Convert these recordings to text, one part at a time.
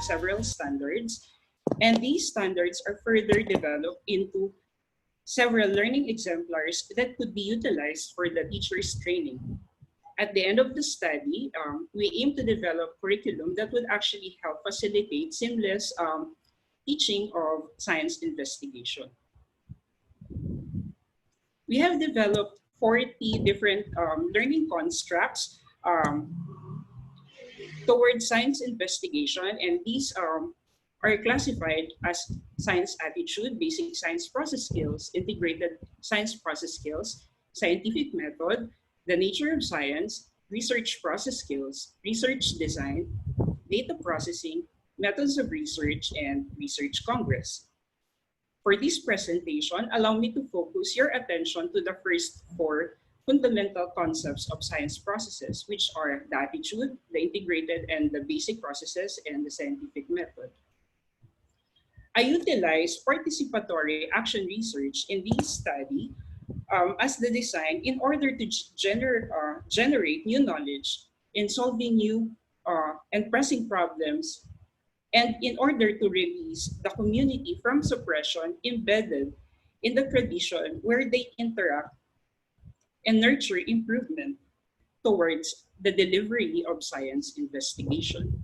several standards, and these standards are further developed into several learning exemplars that could be utilized for the teacher's training. At the end of the study, we aim to develop curriculum that would actually help facilitate seamless teaching of science investigation. We have developed 40 different learning constructs towards science investigation, and these are classified as science attitude, basic science process skills, integrated science process skills, scientific method, the nature of science, research process skills, research design, data processing, methods of research, and research congress. For this presentation, allow me to focus your attention to the first 4 fundamental concepts of science processes, which are the attitude, the integrated and the basic processes, and the scientific method. I utilize participatory action research in this study as the design in order to generate new knowledge in solving new and pressing problems, and in order to release the community from suppression embedded in the tradition where they interact and nurture improvement towards the delivery of science investigation.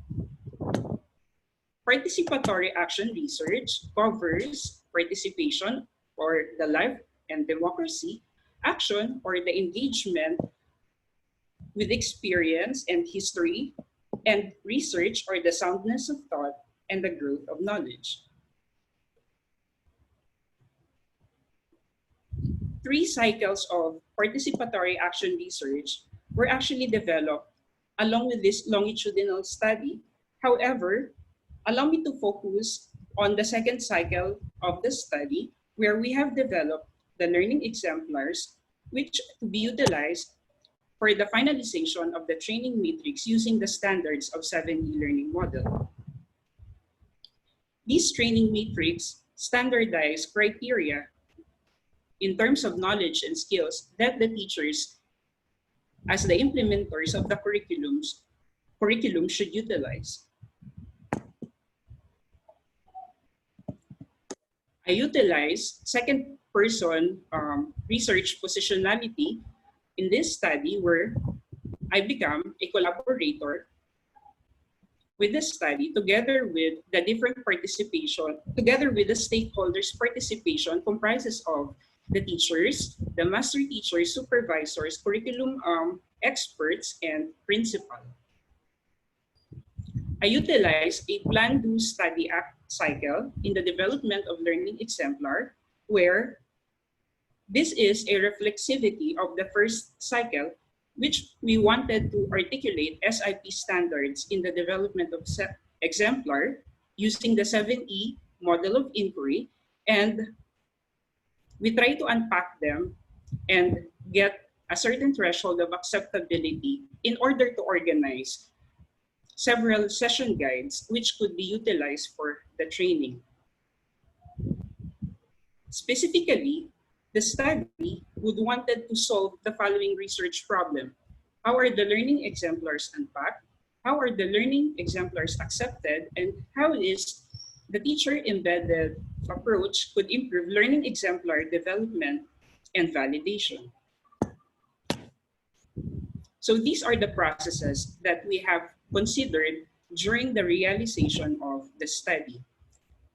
Participatory action research covers participation or the life and democracy, action or the engagement with experience and history, and research or the soundness of thought and the growth of knowledge. 3 cycles of participatory action research were actually developed along with this longitudinal study. However, allow me to focus on the second cycle of the study, where we have developed the learning exemplars, which to be utilized for the finalization of the training matrix using the standards of 7E learning model. These training matrix standardize criteria in terms of knowledge and skills that the teachers, as the implementers of the curriculum should utilize. I utilize second-person research positionality in this study, where I become a collaborator with the study together with the different participation, together with the stakeholders' participation comprises of the teachers, the master teachers, supervisors, curriculum experts, and principal. I utilize a plan-do study cycle in the development of learning exemplar, where this is a reflexivity of the first cycle, which we wanted to articulate SIP standards in the development of exemplar using the 7E model of inquiry, and we try to unpack them and get a certain threshold of acceptability in order to organize several session guides which could be utilized for the training. Specifically, the study would wanted to solve the following research problem. How are the learning exemplars unpacked? How are the learning exemplars accepted? And how is the teacher-embedded approach could improve learning exemplar development and validation? So these are the processes that we have considered during the realization of the study.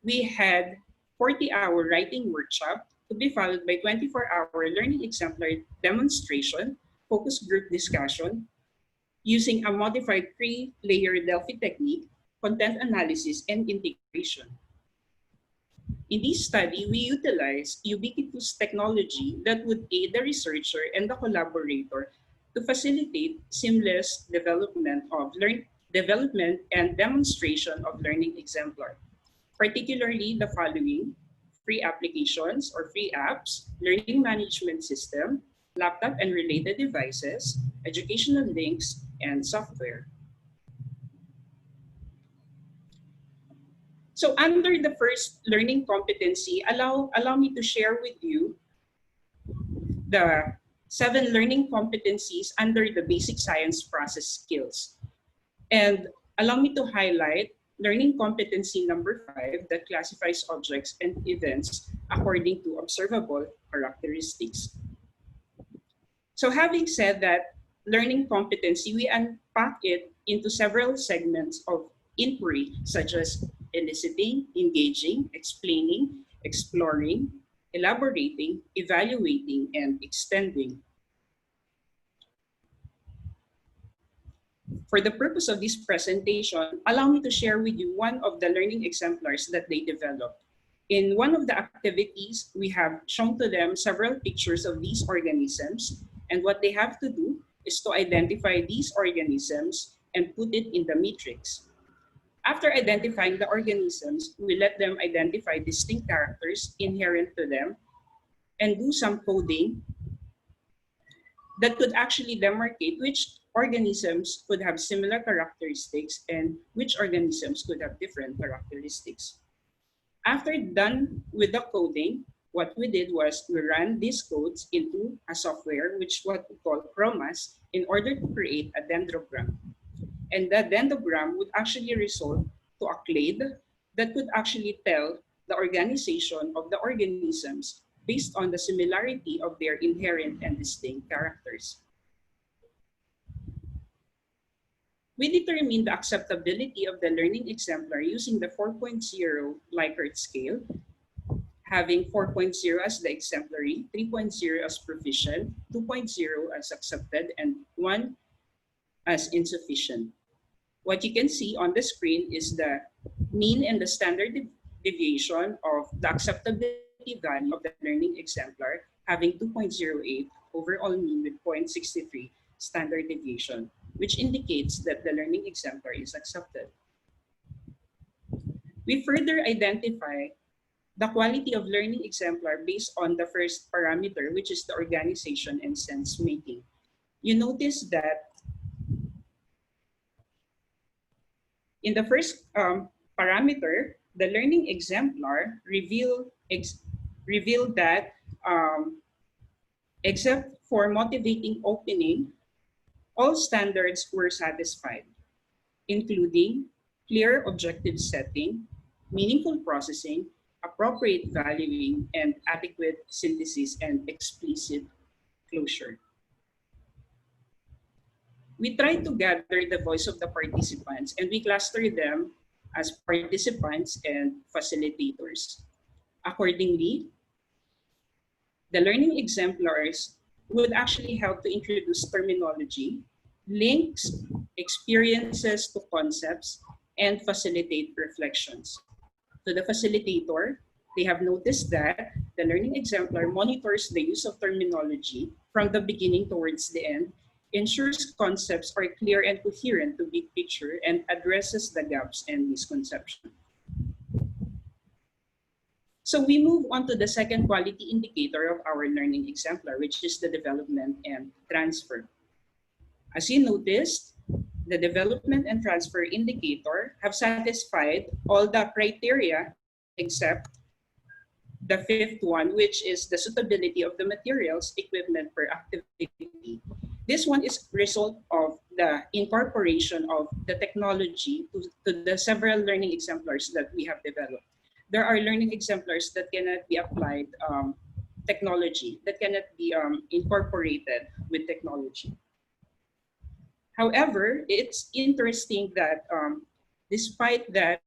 We had 40-hour writing workshop to be followed by 24-hour learning exemplar demonstration, focus group discussion, using a modified 3-layer Delphi technique, content analysis, and integration. In this study, we utilized ubiquitous technology that would aid the researcher and the collaborator to facilitate seamless development and demonstration of learning exemplar, particularly the following: free applications or free apps, learning management system, laptop and related devices, educational links, and software. So under the first learning competency, allow me to share with you the 7 learning competencies under the basic science process skills. And allow me to highlight learning competency number 5 that classifies objects and events according to observable characteristics. So having said that, learning competency, we unpack it into several segments of inquiry, such as eliciting, engaging, explaining, exploring, elaborating, evaluating, and extending. For the purpose of this presentation, allow me to share with you one of the learning exemplars that they developed. In one of the activities, we have shown to them several pictures of these organisms, and what they have to do is to identify these organisms and put it in the matrix. After identifying the organisms, we let them identify distinct characters inherent to them and do some coding that could actually demarcate which organisms could have similar characteristics and which organisms could have different characteristics. After done with the coding, what we did was we ran these codes into a software, which what we call chromas, in order to create a dendrogram. And that dendrogram would actually result to a clade that could actually tell the organization of the organisms based on the similarity of their inherent and distinct characters. We determine the acceptability of the learning exemplar using the 4.0 Likert scale, having 4.0 as the exemplary, 3.0 as proficient, 2.0 as accepted, and 1 as insufficient. What you can see on the screen is the mean and the standard deviation of the acceptability value of the learning exemplar, having 2.08 overall mean with 0.63 standard deviation, which indicates that the learning exemplar is accepted. We further identify the quality of learning exemplar based on the first parameter, which is the organization and sense making. You notice that in the first parameter, the learning exemplar revealed that except for motivating opening, all standards were satisfied, including clear objective setting, meaningful processing, appropriate valuing, and adequate synthesis and explicit closure. We try to gather the voice of the participants and we cluster them as participants and facilitators. Accordingly, the learning exemplars would actually help to introduce terminology, links, experiences to concepts, and facilitate reflections. To the facilitator, they have noticed that the learning exemplar monitors the use of terminology from the beginning towards the end, ensures concepts are clear and coherent to big picture, and addresses the gaps and misconceptions. So we move on to the second quality indicator of our learning exemplar, which is the development and transfer. As you noticed, the development and transfer indicator have satisfied all the criteria except the fifth one, which is the suitability of the materials, equipment per activity. This one is result of the incorporation of the technology to the several learning exemplars that we have developed. There are learning exemplars that cannot be applied technology, that cannot be incorporated with technology. However, it's interesting that despite that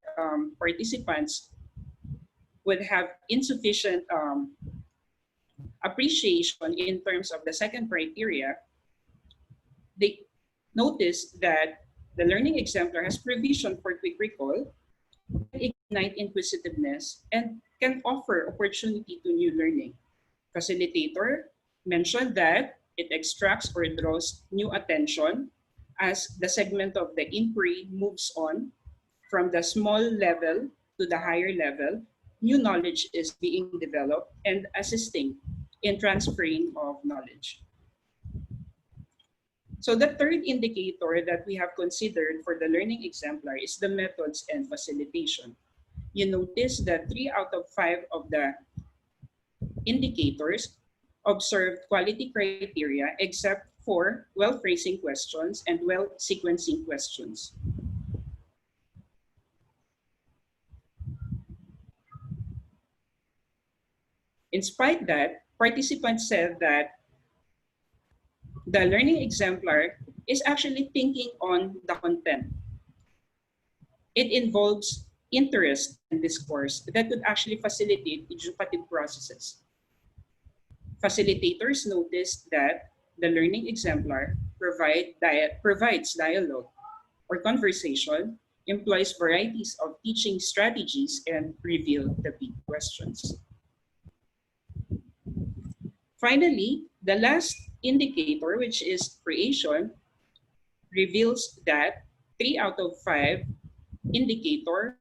participants would have insufficient appreciation in terms of the second criteria, they notice that the learning exemplar has provision for quick recall, ignite inquisitiveness, and can offer opportunity to new learning. Facilitator mentioned that it extracts or draws new attention as the segment of the inquiry moves on from the small level to the higher level. New knowledge is being developed and assisting in transferring of knowledge. So the third indicator that we have considered for the learning exemplar is the methods and facilitation. You notice that 3 out of 5 of the indicators observed quality criteria except for well-phrasing questions and well-sequencing questions. In spite that, participants said that the learning exemplar is actually thinking on the content. It involves interest and discourse that could actually facilitate educative processes. Facilitators noticed that the learning exemplar provides dialogue or conversation, employs varieties of teaching strategies, and reveal the big questions. Finally, the last indicator, which is creation, reveals that 3 out of 5 indicator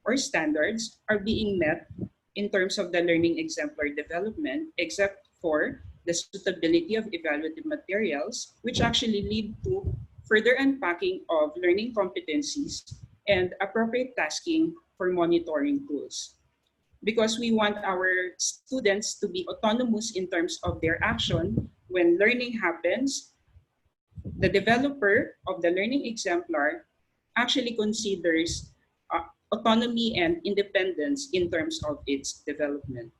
or standards are being met in terms of the learning exemplar development, except for the suitability of evaluative materials, which actually lead to further unpacking of learning competencies and appropriate tasking for monitoring tools. Because we want our students to be autonomous in terms of their action when learning happens, the developer of the learning exemplar actually considers autonomy and independence in terms of its development.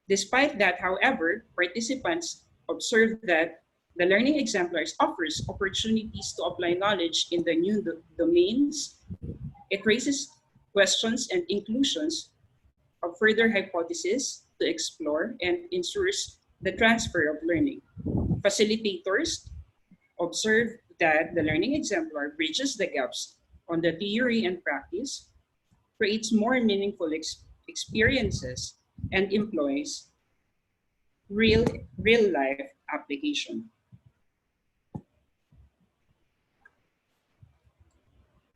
Despite that, however, participants observed that the learning exemplars offers opportunities to apply knowledge in the new domains. It raises questions and inclusions of further hypotheses to explore and ensures the transfer of learning. Facilitators observe that the learning exemplar bridges the gaps on the theory and practice, creates more meaningful experiences, and employs real-life application.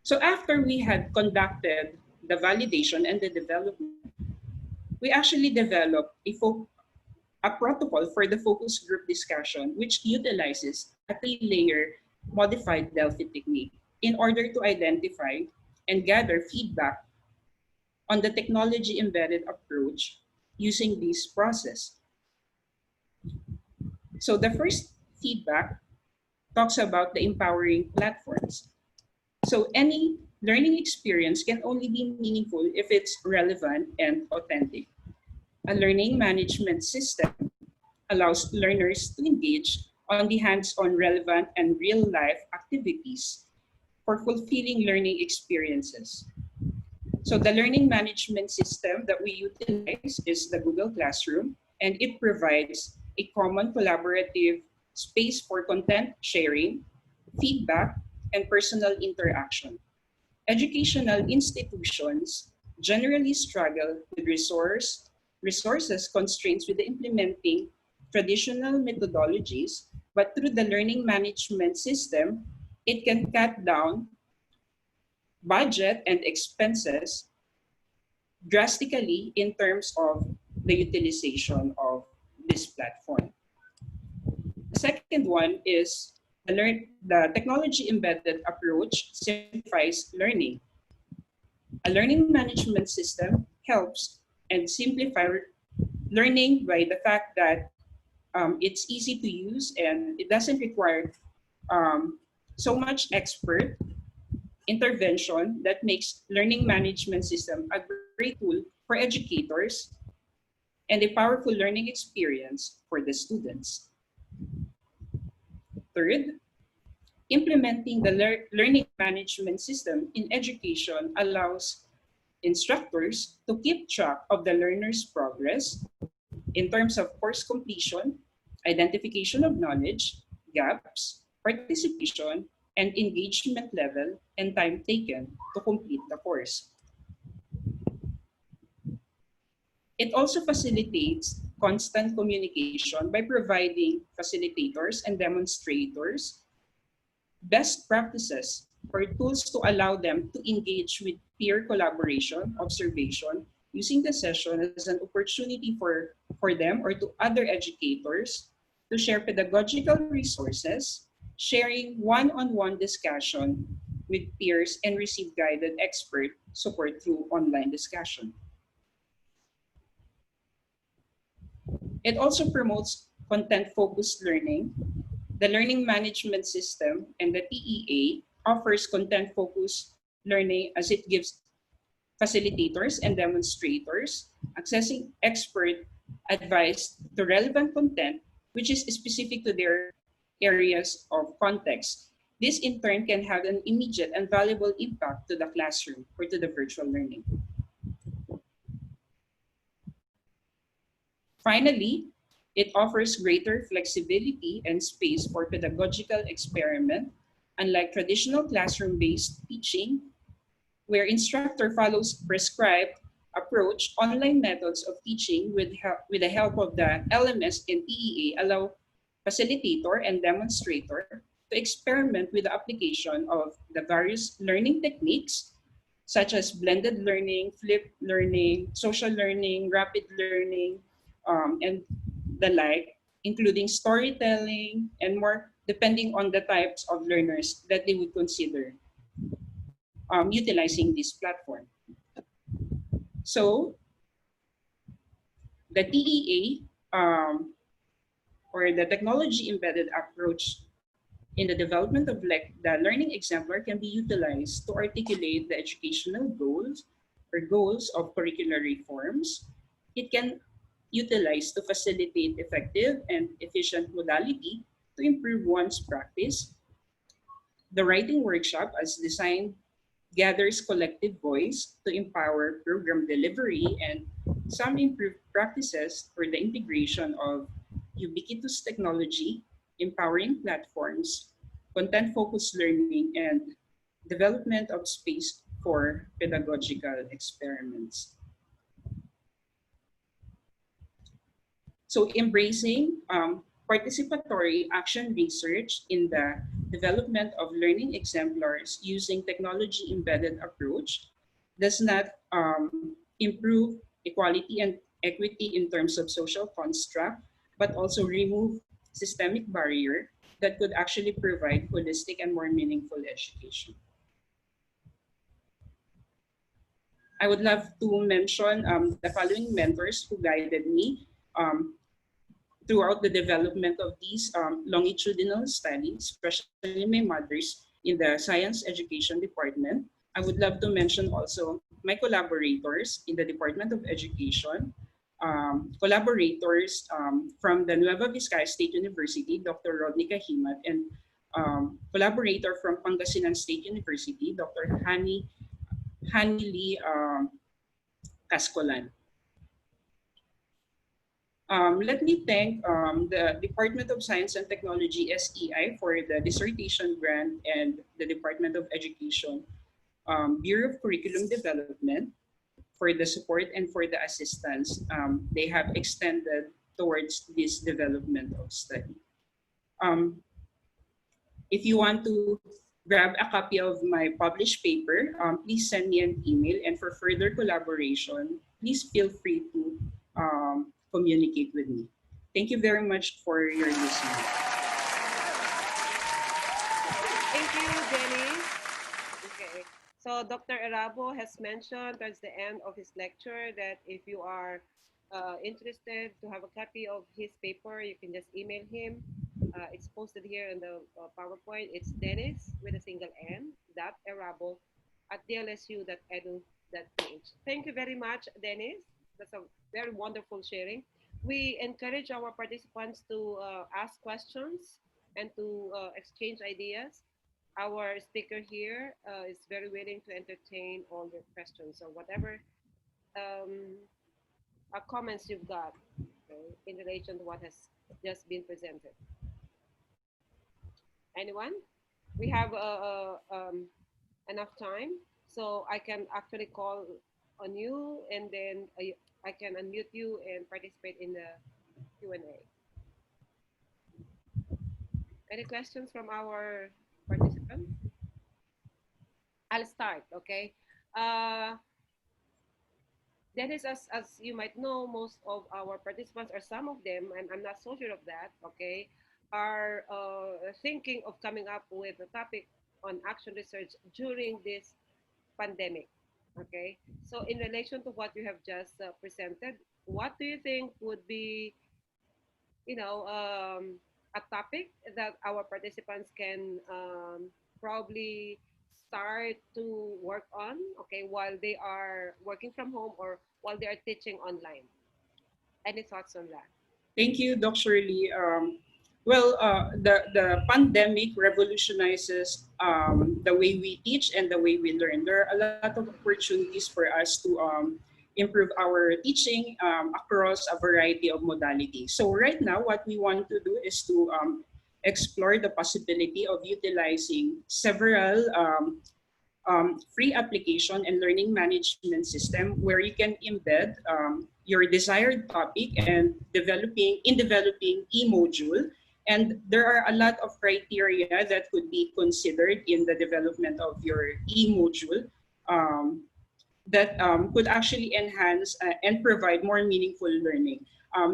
So after we had conducted the validation and the development, we actually developed a protocol for the focus group discussion, which utilizes a three-layer modified Delphi technique in order to identify and gather feedback on the technology-embedded approach using this process. So the first feedback talks about the empowering platforms. So any learning experience can only be meaningful if it's relevant and authentic. A learning management system allows learners to engage on the hands-on relevant and real-life activities for fulfilling learning experiences. So the learning management system that we utilize is the Google Classroom, and it provides a common collaborative space for content sharing, feedback, and personal interaction. Educational institutions generally struggle with resources constraints with implementing traditional methodologies, but through the learning management system, it can cut down budget and expenses drastically in terms of the utilization of this platform. The second one is the technology embedded approach simplifies learning. A learning management system helps and simplify learning by the fact that it's easy to use and it doesn't require so much expert intervention that makes learning management system a great tool for educators and a powerful learning experience for the students. Third, implementing the learning management system in education allows instructors to keep track of the learner's progress in terms of course completion, identification of knowledge, gaps, participation, and engagement level and time taken to complete the course. It also facilitates constant communication by providing facilitators and demonstrators best practices or tools to allow them to engage with peer collaboration, observation, using the session as an opportunity for them or to other educators to share pedagogical resources, sharing one-on-one discussion with peers, and receive guided expert support through online discussion. It also promotes content-focused learning. The learning management system and the TEA offers content-focused learning as it gives facilitators and demonstrators, accessing expert advice to relevant content, which is specific to their areas of context. This in turn can have an immediate and valuable impact to the classroom or to the virtual learning. Finally, it offers greater flexibility and space for pedagogical experiment, unlike traditional classroom-based teaching, where instructor follows prescribed approach. Online methods of teaching with the help of the LMS and TEA allow facilitator and demonstrator to experiment with the application of the various learning techniques such as blended learning, flipped learning, social learning, rapid learning, and the like, including storytelling and more, depending on the types of learners that they would consider utilizing this platform. So the TEA or the technology embedded approach in the development of the learning exemplar can be utilized to articulate the educational goals or goals of curricular reforms. It can utilize to facilitate effective and efficient modality to improve one's practice. The writing workshop as designed gathers collective voice to empower program delivery and some improved practices for the integration of ubiquitous technology, empowering platforms, content-focused learning, and development of space for pedagogical experiments. So embracing participatory action research in the development of learning exemplars using technology embedded approach does not improve equality and equity in terms of social construct, but also remove systemic barrier that could actually provide holistic and more meaningful education. I would love to mention the following mentors who guided me throughout the development of these longitudinal studies, especially my mothers in the science education department. I would love to mention also my collaborators in the Department of Education, collaborators from the Nueva Vizcaya State University, Dr. Rodney Kahimat, and collaborator from Pangasinan State University, Dr. Hani Lee Cascolan. Let me thank the Department of Science and Technology, SEI, for the dissertation grant and the Department of Education, Bureau of Curriculum Development for the support and for the assistance they have extended towards this development of study. If you want to grab a copy of my published paper, please send me an email, and for further collaboration, please feel free to communicate with me. Thank you very much for your listening. Thank you, Dennis. Okay. So Dr. Arabo has mentioned towards the end of his lecture that if you are interested to have a copy of his paper, you can just email him. It's posted here in the PowerPoint. It's Dennis with a single N, .arabo at dlsu.edu.ph. Thank you very much, Dennis. That's a very wonderful sharing. We encourage our participants to ask questions and to exchange ideas. Our speaker here is very willing to entertain all your questions. So whatever comments you've got, okay, in relation to what has just been presented. Anyone? We have enough time, so I can actually call on you, and then I can unmute you and participate in the Q&A. Any questions from our participants? I'll start, okay? Dennis, as you might know, most of our participants, or some of them, and I'm not so sure of that, okay, are thinking of coming up with a topic on action research during this pandemic. Okay, so in relation to what you have just presented, what do you think would be, a topic that our participants can probably start to work on, okay, while they are working from home or while they are teaching online? Any thoughts on that? Thank you, Dr. Lee. The pandemic revolutionizes the way we teach and the way we learn. There are a lot of opportunities for us to improve our teaching across a variety of modalities. So right now, what we want to do is to explore the possibility of utilizing several free application and learning management system where you can embed your desired topic and developing e-module. And there are a lot of criteria that could be considered in the development of your e-module um, that could actually enhance and provide more meaningful learning.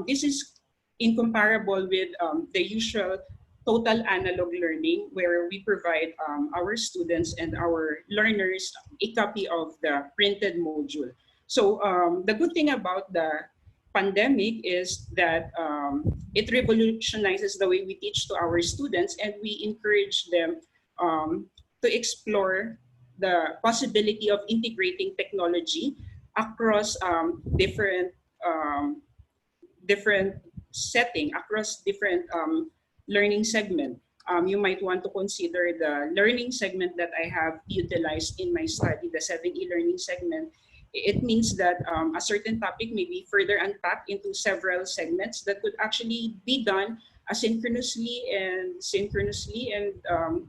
This is incomparable with the usual total analog learning where we provide our students and our learners a copy of the printed module. So the good thing about the pandemic is that it revolutionizes the way we teach to our students, and we encourage them to explore the possibility of integrating technology across um, different setting, across different learning segment. You might want to consider the learning segment that I have utilized in my study, the 7 e-learning segment. It means that a certain topic may be further unpacked into several segments that could actually be done asynchronously and synchronously, and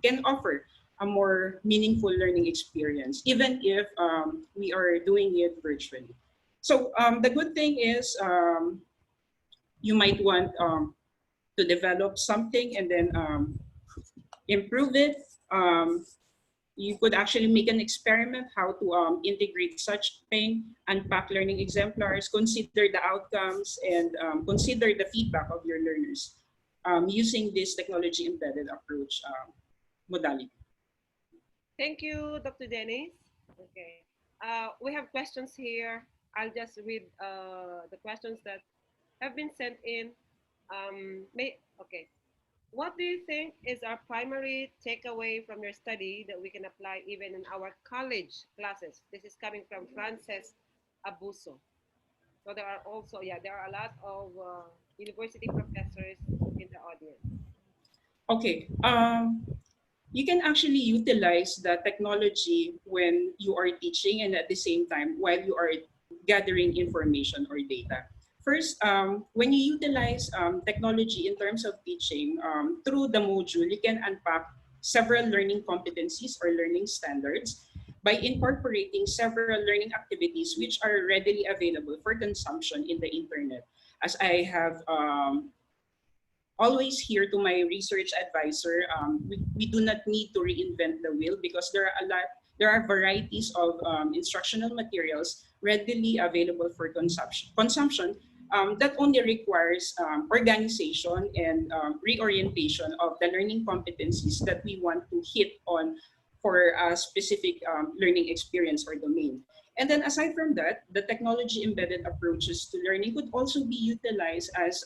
can offer a more meaningful learning experience, even if we are doing it virtually. So the good thing is you might want to develop something and then improve it. You could actually make an experiment how to integrate such thing, unpack learning exemplars, consider the outcomes, and consider the feedback of your learners using this technology embedded approach modality. Thank you, Dr. Dennis. Okay. We have questions here. I'll just read the questions that have been sent in. Okay. What do you think is our primary takeaway from your study that we can apply even in our college classes? This is coming from Frances Abuso. So there are also, yeah, there are a lot of university professors in the audience. Okay. You can actually utilize the technology when you are teaching and at the same time while you are gathering information or data. First, when you utilize technology in terms of teaching through the module, you can unpack several learning competencies or learning standards by incorporating several learning activities which are readily available for consumption in the internet. As I have always here to my research advisor, we do not need to reinvent the wheel because there are varieties of instructional materials readily available for consumption that only requires organization and reorientation of the learning competencies that we want to hit on for a specific learning experience or domain. And then aside from that, the technology embedded approaches to learning could also be utilized as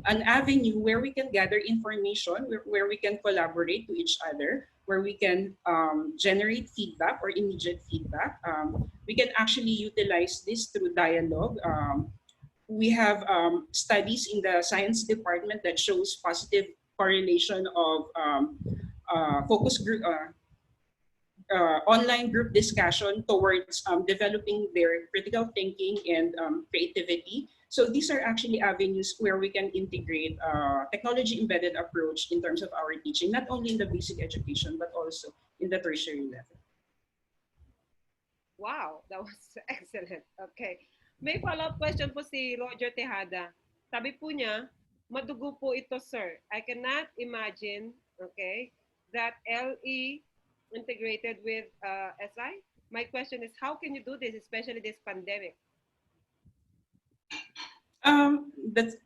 an avenue where we can gather information, where we can collaborate to each other, where we can generate feedback or immediate feedback. We can actually utilize this through dialogue. We have studies in the science department that shows positive correlation of focus group, online group discussion towards developing their critical thinking and creativity. So these are actually avenues where we can integrate technology embedded approach in terms of our teaching, not only in the basic education, but also in the tertiary level. Wow, that was excellent. Okay. May follow-up question po si Roger Tejada. Sabi po niya, madugo po ito, sir. I cannot imagine, okay, that LE integrated with SI. My question is, how can you do this, especially this pandemic?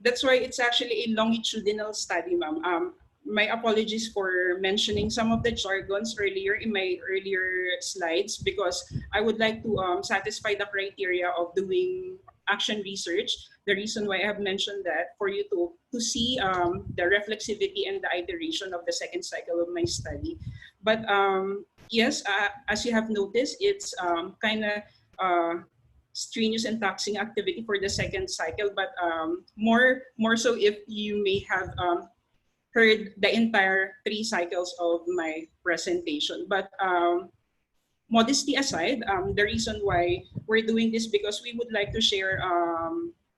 That's why it's actually a longitudinal study, ma'am. My apologies for mentioning some of the jargons earlier in my earlier slides because I would like to satisfy the criteria of doing action research. The reason why I have mentioned that for you to see the reflexivity and the iteration of the second cycle of my study. But yes, as you have noticed, it's kind of strenuous and taxing activity for the second cycle, but more so if you may have heard the entire 3 cycles of my presentation. But modesty aside, the reason why we're doing this because we would like to share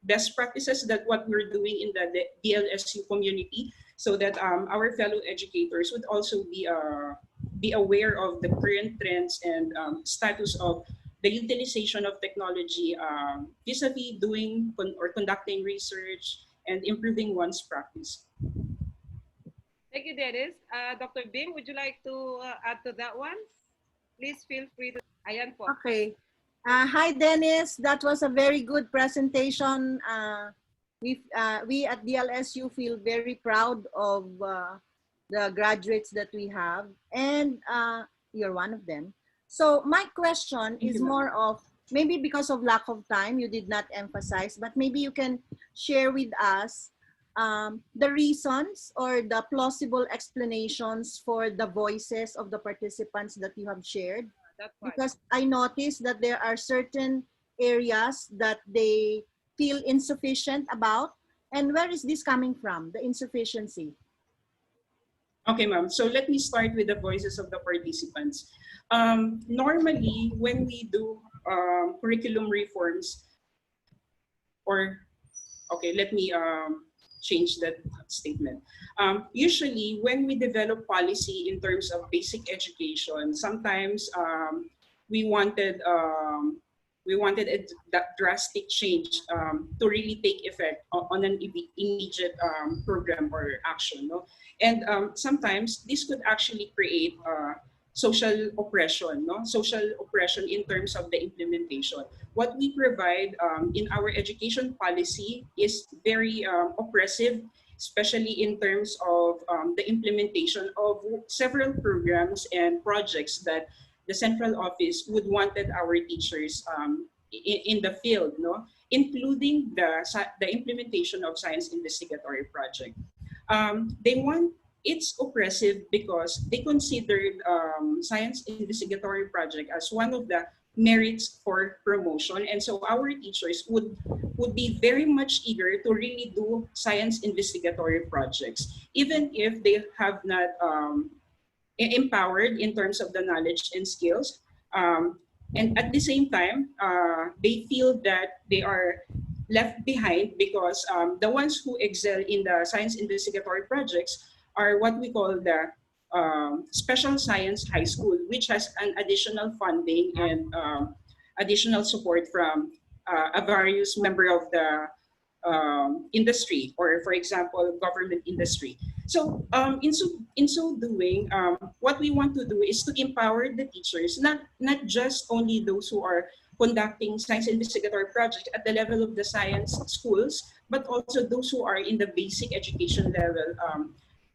best practices that what we're doing in the DLSU community, so that our fellow educators would also be aware of the current trends and status of the utilization of technology vis-a-vis doing or conducting research and improving one's practice. Thank you, Dennis. Dr. Bing, would you like to add to that one? Please feel free to. Ayan po. Okay. Hi, Dennis. That was a very good presentation. We at DLSU feel very proud of the graduates that we have, and you're one of them. So my question is more of, maybe because of lack of time, you did not emphasize, but maybe you can share with us the reasons or the plausible explanations for the voices of the participants that you have shared. Because I noticed that there are certain areas that they feel insufficient about. And where is this coming from, the insufficiency? Okay, ma'am. So let me start with the voices of the participants. Normally, when we do curriculum reforms, let me change that statement. Usually, when we develop policy in terms of basic education, sometimes we wanted a drastic change to really take effect on an immediate program or action. No? And sometimes this could actually create social oppression, no? Social oppression in terms of the implementation. What we provide in our education policy is very oppressive, especially in terms of the implementation of several programs and projects that the central office would wanted our teachers in the field, no? Including the implementation of science investigatory project. It's oppressive because they considered science investigatory project as one of the merits for promotion, and so our teachers would be very much eager to really do science investigatory projects, even if they have not empowered in terms of the knowledge and skills. And at the same time, they feel that they are left behind because the ones who excel in the science investigatory projects are what we call the special science high school, which has an additional funding and additional support from a various member of the industry, or for example, government industry. So in so doing, what we want to do is to empower the teachers, not just only those who are conducting science investigatory projects at the level of the science schools, but also those who are in the basic education level,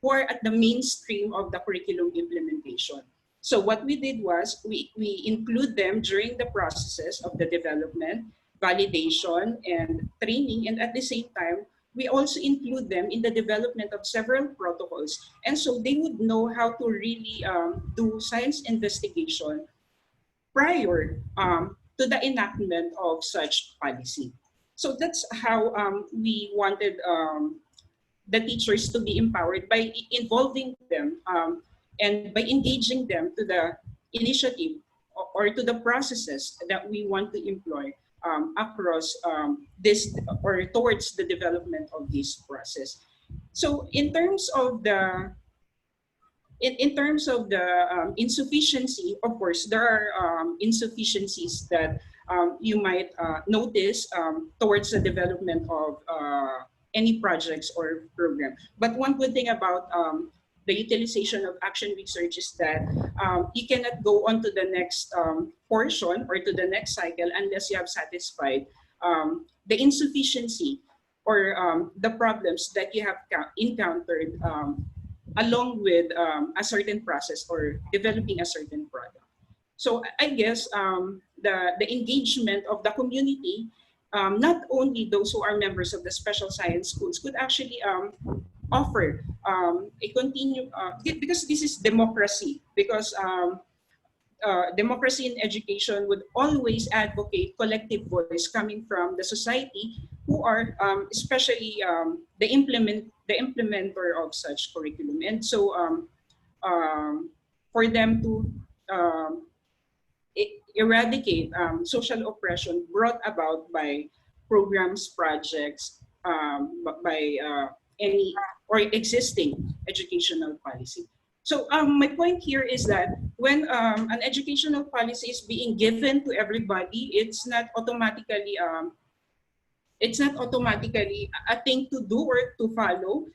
who are at the mainstream of the curriculum implementation. So what we did was we include them during the processes of the development, validation, and training, and at the same time, we also include them in the development of several protocols. And so they would know how to really do science investigation prior to the enactment of such policy. So that's how we wanted the teachers to be empowered by involving them and by engaging them to the initiative or to the processes that we want to employ across this or towards the development of this process. So in terms of the insufficiency, of course, there are insufficiencies that you might notice towards the development of any projects or program. But one good thing about the utilization of action research is that you cannot go on to the next portion or to the next cycle unless you have satisfied the insufficiency or the problems that you have encountered along with a certain process or developing a certain product. So I guess the engagement of the community, not only those who are members of the special science schools, could actually offer a continue because this is democracy. Because democracy in education would always advocate collective voice coming from the society, who are especially the implementer of such curriculum. And so for them to eradicate social oppression brought about by programs, projects, by any or existing educational policy. So my point here is that when an educational policy is being given to everybody, it's not automatically a thing to do or to follow.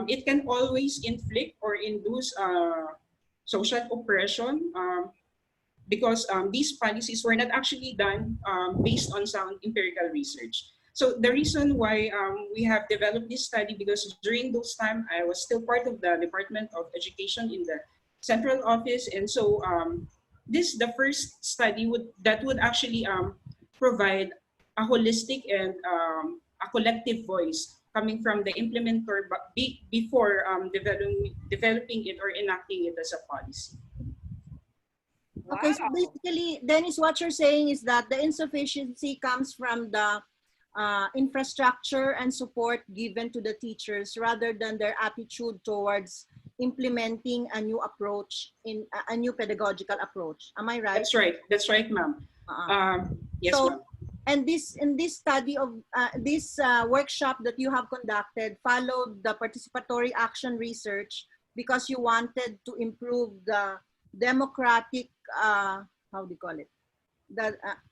It can always inflict or induce social oppression, because these policies were not actually done based on sound empirical research. So the reason why we have developed this study, because during those time I was still part of the Department of Education in the central office, and so this is the first study that would actually provide a holistic and a collective voice coming from the implementer before developing it or enacting it as a policy. Okay, so basically, Dennis, what you're saying is that the insufficiency comes from the infrastructure and support given to the teachers rather than their attitude towards implementing a new approach, in a new pedagogical approach. Am I right? That's right. That's right, ma'am. Yes, so, ma'am. And in this study of this workshop that you have conducted followed the participatory action research because you wanted to improve the democratic, how do you call it?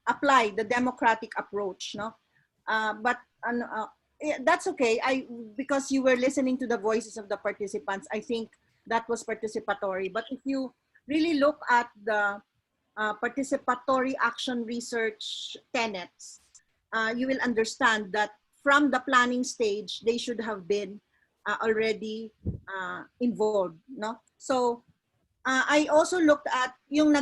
Apply the democratic approach, no? But that's okay. Because you were listening to the voices of the participants, I think that was participatory. But if you really look at the participatory action research tenets, you will understand that from the planning stage, they should have been already involved, no? So I also looked at yung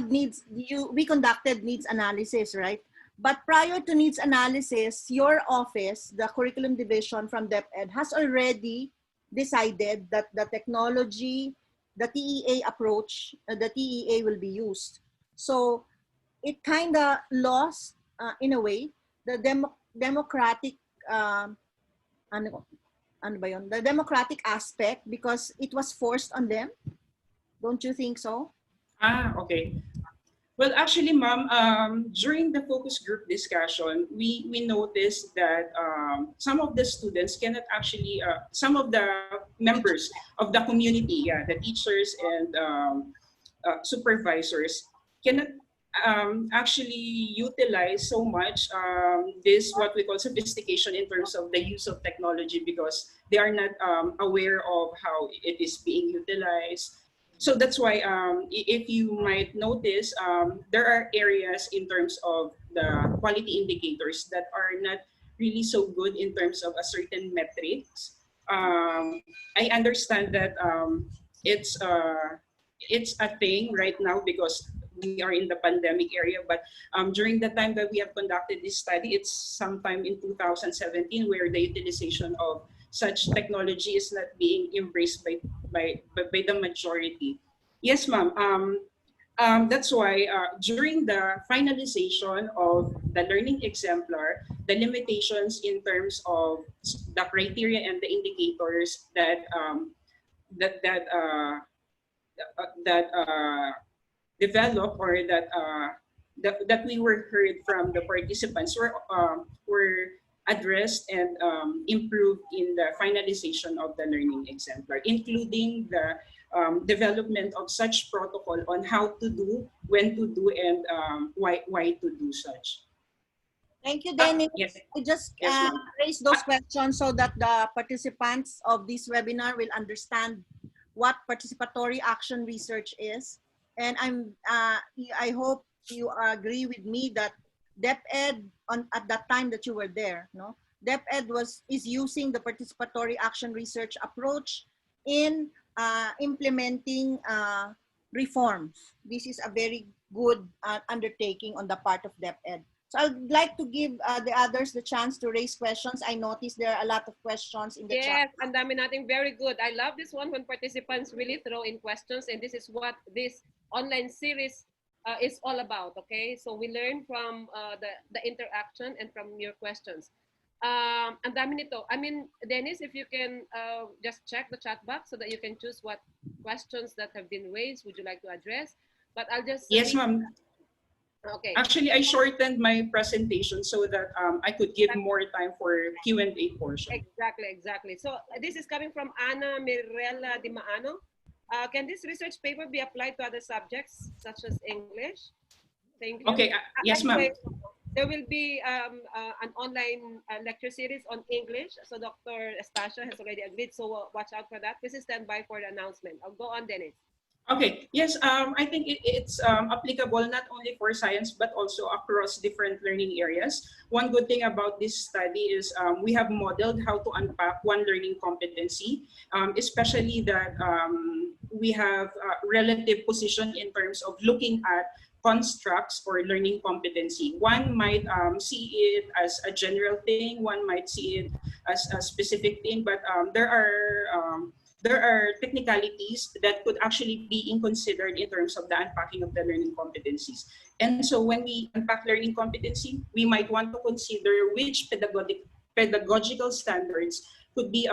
we conducted needs analysis, right? But prior to needs analysis, your office, the curriculum division from DepEd, has already decided that the technology, the TEA approach, the TEA will be used. So it kind of lost, in a way, the democratic, the democratic aspect because it was forced on them. Don't you think so? Okay. Well, actually, ma'am, during the focus group discussion, we noticed that some of the students cannot actually, some of the members of the community, the teachers and supervisors cannot actually utilize so much this what we call sophistication in terms of the use of technology because they are not aware of how it is being utilized. So that's why if you might notice, there are areas in terms of the quality indicators that are not really so good in terms of a certain metrics. I understand that it's a thing right now because we are in the pandemic area, but during the time that we have conducted this study, it's sometime in 2017 where the utilization of such technology is not being embraced by the majority. Yes, ma'am. That's why during the finalization of the learning exemplar, the limitations in terms of the criteria and the indicators that developed or that we were heard from the participants were addressed and improved in the finalization of the learning exemplar, including the development of such protocol on how to do, when to do, and why to do such. Thank you, Dennis. Yes. I just Yes, raise those questions so that the participants of this webinar will understand what participatory action research is. And I hope you agree with me that DepEd at that time that you were there, no? DepEd is using the participatory action research approach in implementing reforms. This is a very good undertaking on the part of DepEd. So I'd like to give the others the chance to raise questions. I noticed there are a lot of questions in the chat. Yes, ang dami nating very good. I love this one when participants really throw in questions, and this is what this online series is all about. Okay, so we learn from the interaction and from your questions. Ang dami nito. I mean, Dennis, if you can just check the chat box so that you can choose what questions that have been raised would you like to address. But I'll just Yes, read. ma'am. Okay. Actually, I shortened my presentation so that I could give more time for Q&A portion. Exactly. So this is coming from Ana Mirella Di Maano. Can this research paper be applied to other subjects such as English? Thank you. Okay, yes, ma'am. Anyway, there will be an online lecture series on English. So Dr. Estacia has already agreed. So watch out for that. Please stand by for the announcement. I'll go on, Dennis. Okay, yes, I think it's applicable not only for science, but also across different learning areas. One good thing about this study is we have modeled how to unpack one learning competency, especially that we have relative position in terms of looking at constructs for learning competency. One might see it as a general thing, one might see it as a specific thing, but there are technicalities that could actually be considered in terms of the unpacking of the learning competencies. And so when we unpack learning competency, we might want to consider which pedagogical standards could be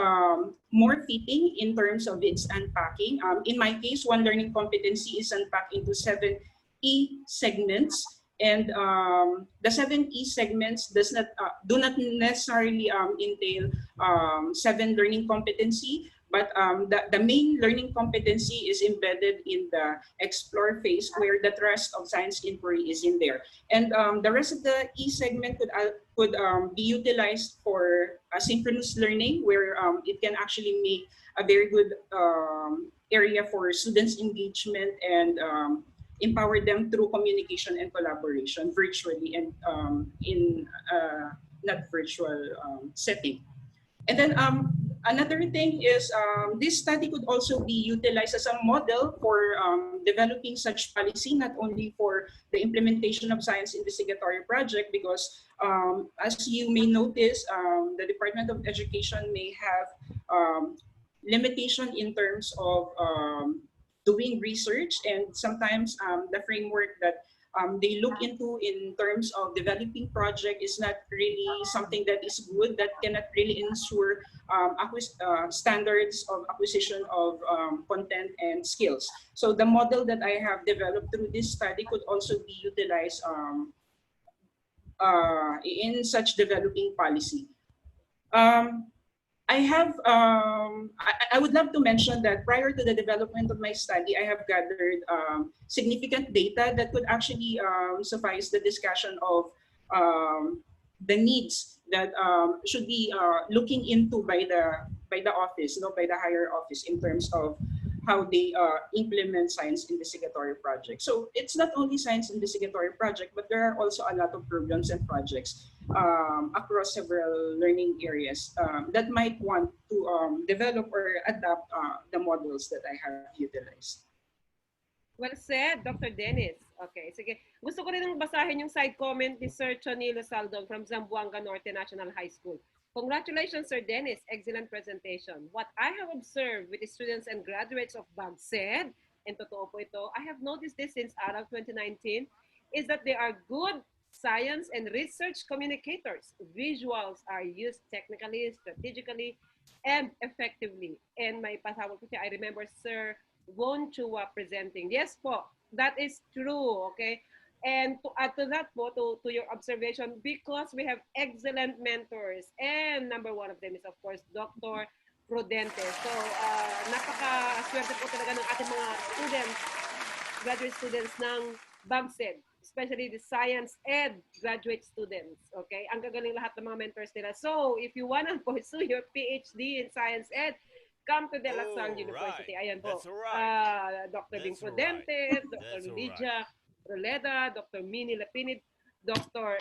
more fitting in terms of its unpacking. In my case, one learning competency is unpacked into 7 E segments. And the 7 E segments do not necessarily entail 7 learning competency, but the main learning competency is embedded in the explore phase where the thrust of science inquiry is in there. And the rest of the E segment could be utilized for asynchronous learning where it can actually make a very good area for students' engagement and empower them through communication and collaboration virtually and in not virtual setting. And then another thing is this study could also be utilized as a model for developing such policy, not only for the implementation of science investigatory project, because as you may notice, the Department of Education may have limitation in terms of doing research, and sometimes the framework that they look into in terms of developing project is not really something that is good, that cannot really ensure standards of acquisition of content and skills. So the model that I have developed through this study could also be utilized in such developing policy. I would love to mention that prior to the development of my study, I have gathered significant data that could actually suffice the discussion of the needs that should be looking into by the office, by the higher office in terms of how they implement science investigatory projects. So it's not only science investigatory project, but there are also a lot of programs and projects across several learning areas that might want to develop or adapt the models that I have utilized. Well said, Dr. Dennis. Okay, sige. Gusto ko rin basahin yung side comment ni Sir Chonilo Saldong from Zamboanga Norte National High School. Congratulations, Sir Dennis. Excellent presentation. What I have observed with the students and graduates of BAGCED, and totoo po ito, I have noticed this since ARAL 2019, is that they are good science and research communicators. Visuals are used technically, strategically, and effectively. And may pasawag ko siya, I remember Sir Won Chua presenting. Yes po, that is true, okay? And to add to that po, to your observation, because we have excellent mentors, and number one of them is of course Dr. Prudente. So napaka-swerte po talaga ng ating mga students, graduate students ng BAGCED, especially the science ed graduate students, okay? Ang gagaling lahat ng mga mentors nila. So if you wanna pursue your PhD in science ed, come to De La Salle University. Right. Ayan po. Right. Dr. Bing Prudente, Dr. Lydia Roleda, Dr. Minnie Lapinid, Dr.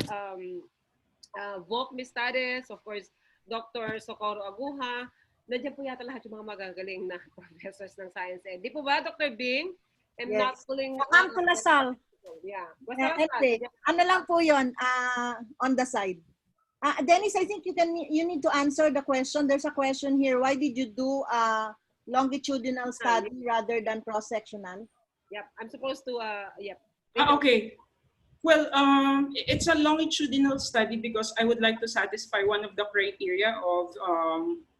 Voc Mistades, of course, Dr. Socorro Aguja. Nandiyan po yata lahat yung mga magagaling na professors ng science ed. Di po ba, Dr. Bing? I'm Yes. not pulling... Come to La Salle. Yeah. Anyway, ano lang po yun, on the side. Dennis, I think you need to answer the question. There's a question here. Why did you do a longitudinal study rather than cross-sectional? Yep. I'm supposed to, yep. Okay. Well, it's a longitudinal study because I would like to satisfy one of the criteria of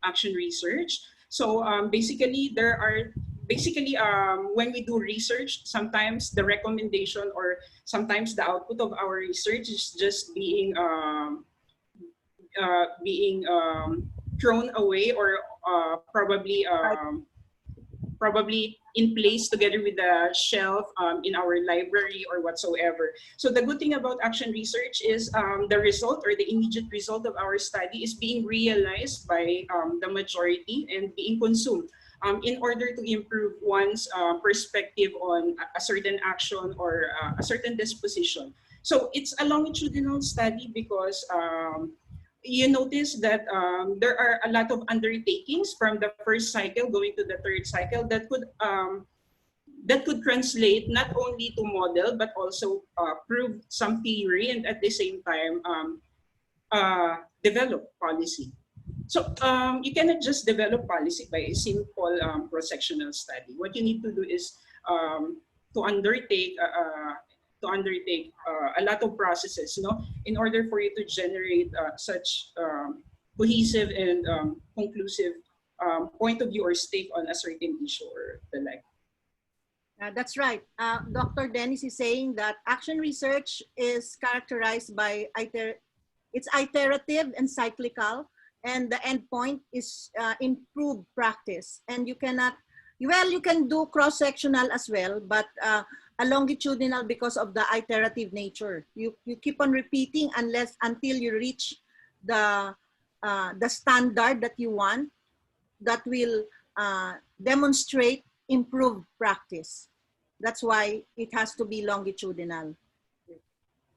action research. So basically, when we do research, sometimes the recommendation or sometimes the output of our research is just being thrown away or probably in place together with the shelf in our library or whatsoever. So the good thing about action research is the result or the immediate result of our study is being realized by the majority and being consumed in order to improve one's perspective on a certain action or a certain disposition. So it's a longitudinal study because you notice that there are a lot of undertakings from the first cycle going to the third cycle that could translate not only to model but also prove some theory and at the same time develop policy. So you cannot just develop policy by a simple cross-sectional study. What you need to do is to undertake a lot of processes, in order for you to generate such cohesive and conclusive point of view or stake on a certain issue or the like. That's right. Dr. Dennis is saying that action research is characterized by it's iterative and cyclical, and the end point is improved practice. And you cannot, well, you can do cross-sectional as well, but a longitudinal because of the iterative nature. You keep on repeating until you reach the standard that you want that will demonstrate improved practice. That's why it has to be longitudinal.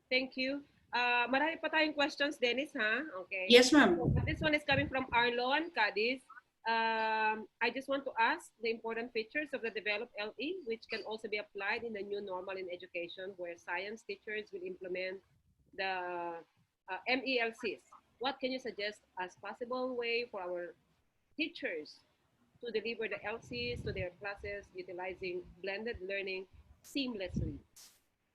Thank you. Marami pa tayong questions, Dennis, ha? Okay. Yes, ma'am. This one is coming from Arlon Cadiz. I just want to ask the important features of the developed LE, which can also be applied in the new normal in education, where science teachers will implement the MELCs. What can you suggest as possible way for our teachers to deliver the LCs to their classes utilizing blended learning seamlessly?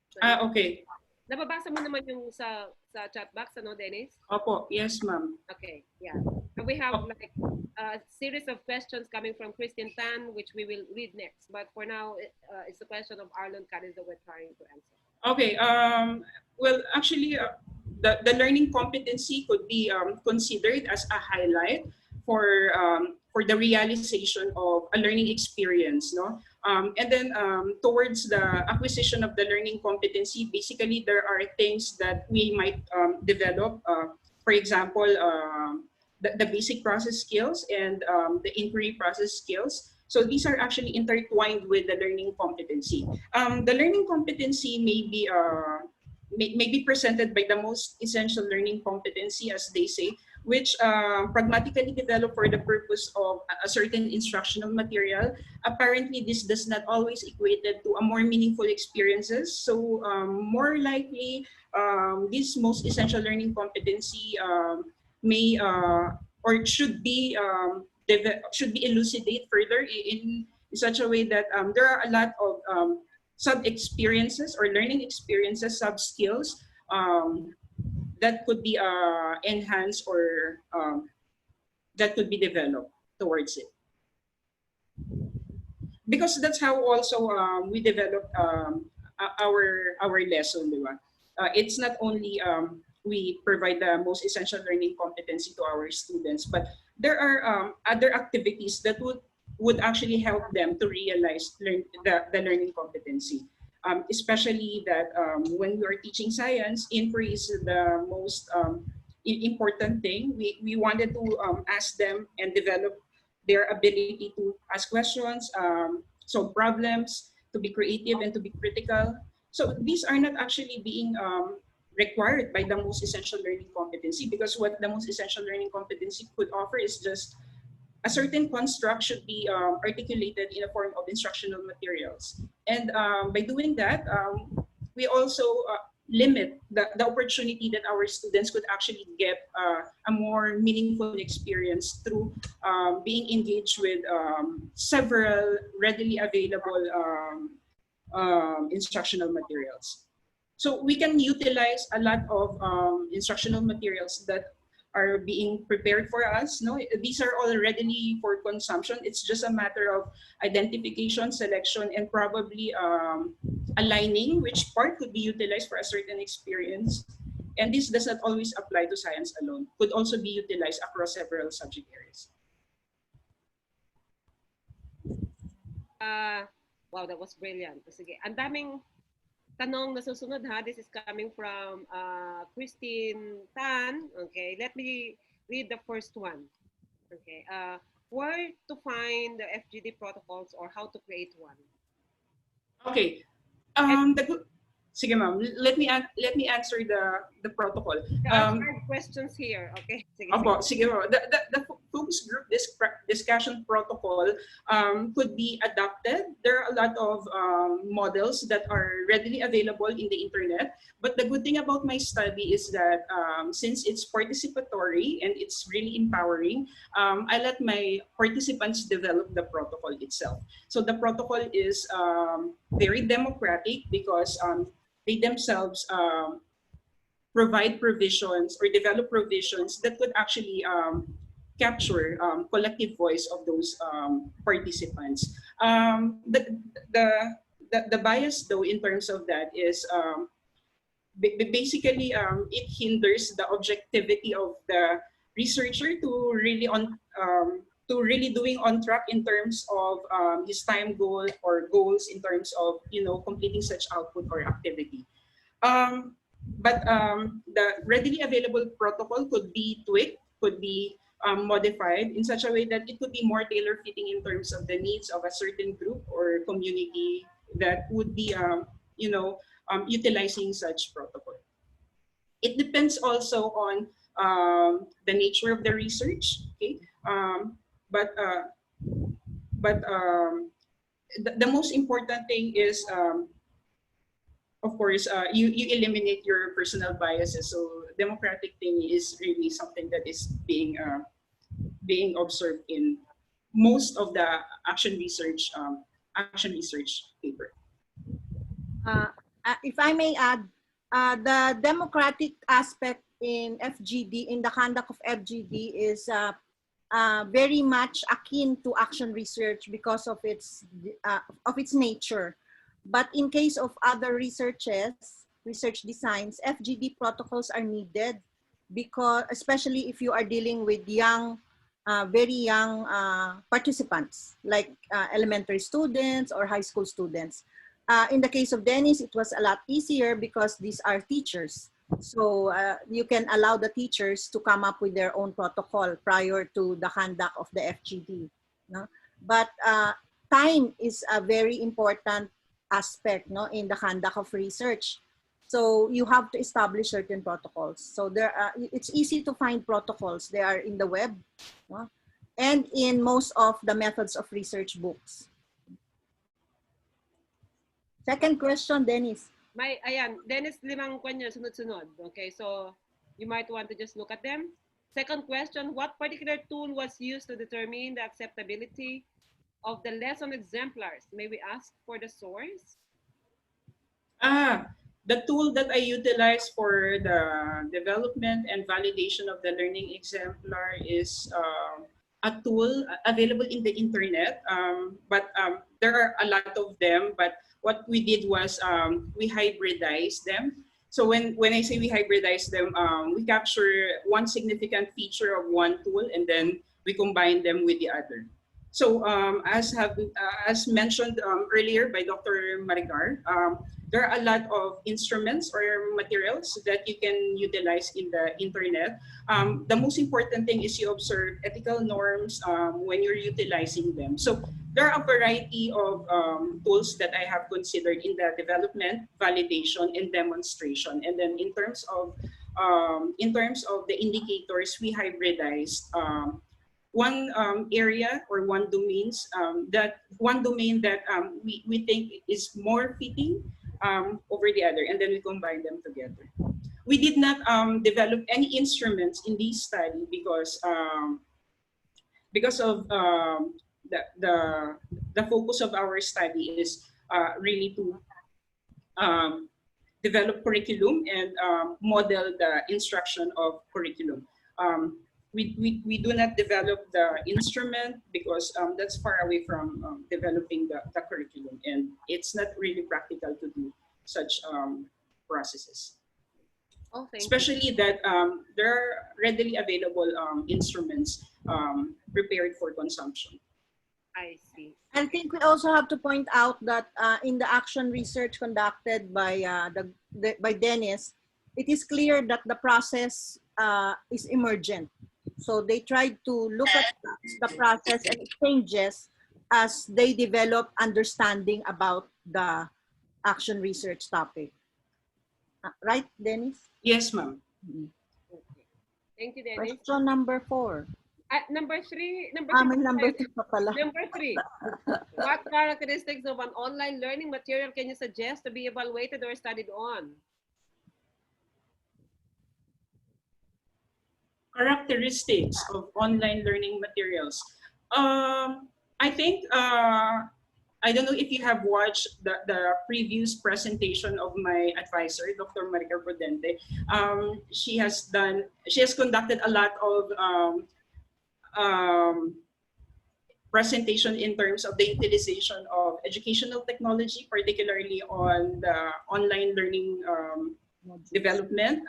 So, okay. Nababasa mo naman yung sa chat box, ano, Dennis? Opo, yes, ma'am. Okay, yeah. And we have like a series of questions coming from Christian Tan, which we will read next. But for now, it's the question of Arlon Cadiz that we're trying to answer. Okay. Well, actually, the learning competency could be considered as a highlight for the realization of a learning experience, no? And then towards the acquisition of the learning competency, basically there are things that we might develop. For example, the basic process skills and the inquiry process skills. So these are actually intertwined with the learning competency. The learning competency may be presented by the most essential learning competency, as they say, which pragmatically developed for the purpose of a certain instructional material. Apparently, this does not always equated to a more meaningful experiences. So more likely, this most essential learning competency may or should be elucidated further in such a way that there are a lot of sub-experiences or learning experiences, sub-skills that could be enhanced or that could be developed towards it. Because that's how also we develop our lesson, di ba? It's not only we provide the most essential learning competency to our students, but there are other activities that would actually help them to realize the learning competency. Especially that when we are teaching science, inquiry is the most important thing. We wanted to ask them and develop their ability to ask questions, solve problems, to be creative and to be critical. So these are not actually being required by the most essential learning competency, because what the most essential learning competency could offer is just a certain construct should be articulated in a form of instructional materials. And by doing that, we also limit the opportunity that our students could actually get a more meaningful experience through being engaged with several readily available instructional materials. So we can utilize a lot of instructional materials that are being prepared for us. No, these are all readily for consumption. It's just a matter of identification, selection, and probably aligning which part could be utilized for a certain experience. And this does not always apply to science alone. Could also be utilized across several subject areas. Wow, that was brilliant. Sige, ang daming tanong na susunod ha. This is coming from Christine Tan. Okay, let me read the first one. Okay, where to find the FGD protocols or how to create one? Okay. Sige ma'am, let me answer the protocol. There are 5 questions here. Okay. Sige, Opo, sige po. The focus group discussion protocol could be adapted. There are a lot of models that are readily available in the internet. But the good thing about my study is that since it's participatory and it's really empowering, I let my participants develop the protocol itself. So the protocol is very democratic because they themselves provide provisions or develop provisions that could actually capture collective voice of those participants. The bias though in terms of that is basically it hinders the objectivity of the researcher to really doing on track in terms of his time goal or goals in terms of completing such output or activity. But the readily available protocol could be tweaked, could be modified in such a way that it could be more tailor-fitting in terms of the needs of a certain group or community that would be, utilizing such protocol. It depends also on the nature of the research. Okay, but the most important thing is. Of course, you eliminate your personal biases. So democratic thing is really something that is being observed in most of the action research paper. If I may add, the democratic aspect in FGD, in the conduct of FGD, is very much akin to action research because of its nature. But in case of other research designs, FGD protocols are needed because, especially if you are dealing with young, very young participants, like elementary students or high school students. In the case of Dennis, it was a lot easier because these are teachers. So you can allow the teachers to come up with their own protocol prior to the conduct of the FGD. No? But time is a very important aspect, no, in the conduct of research. So you have to establish certain protocols. So it's easy to find protocols. They are in the web, no? And in most of the methods of research books. Second question, Dennis. Ayan, Dennis, 5 kanya sunod-sunod. Okay, so you might want to just look at them. Second question, what particular tool was used to determine the acceptability of the lesson exemplars? May we ask for the source? The tool that I utilize for the development and validation of the learning exemplar is a tool available in the internet, but there are a lot of them. But what we did was we hybridized them. So when I say we hybridize them, we capture one significant feature of one tool and then we combine them with the other. So as mentioned earlier by Dr. Marigar, there are a lot of instruments or materials that you can utilize in the internet. The most important thing is you observe ethical norms when you're utilizing them. So there are a variety of tools that I have considered in the development, validation, and demonstration. And then in terms of the indicators, we hybridized one area or one domain that we think is more fitting over the other, and then we combine them together. We did not develop any instruments in this study because of the focus of our study is really to develop curriculum and model the instruction of curriculum. We do not develop the instrument because that's far away from developing the curriculum, and it's not really practical to do such processes. Oh, thank you. Especially that there are readily available instruments prepared for consumption. I see. I think we also have to point out that in the action research conducted by by Dennis, it is clear that the process is emergent. So they tried to look at the process and it changes as they develop understanding about the action research topic. Right, Dennis? Yes, ma'am. Okay. Thank you, Dennis. Question number 4. Number 3. May number 2 pa pala. Number 3. What characteristics of an online learning material can you suggest to be evaluated or studied on? Characteristics of online learning materials. I think, I don't know if you have watched the previous presentation of my advisor, Dr. Marica Prudente. She has conducted a lot of presentation in terms of the utilization of educational technology, particularly on the online learning development.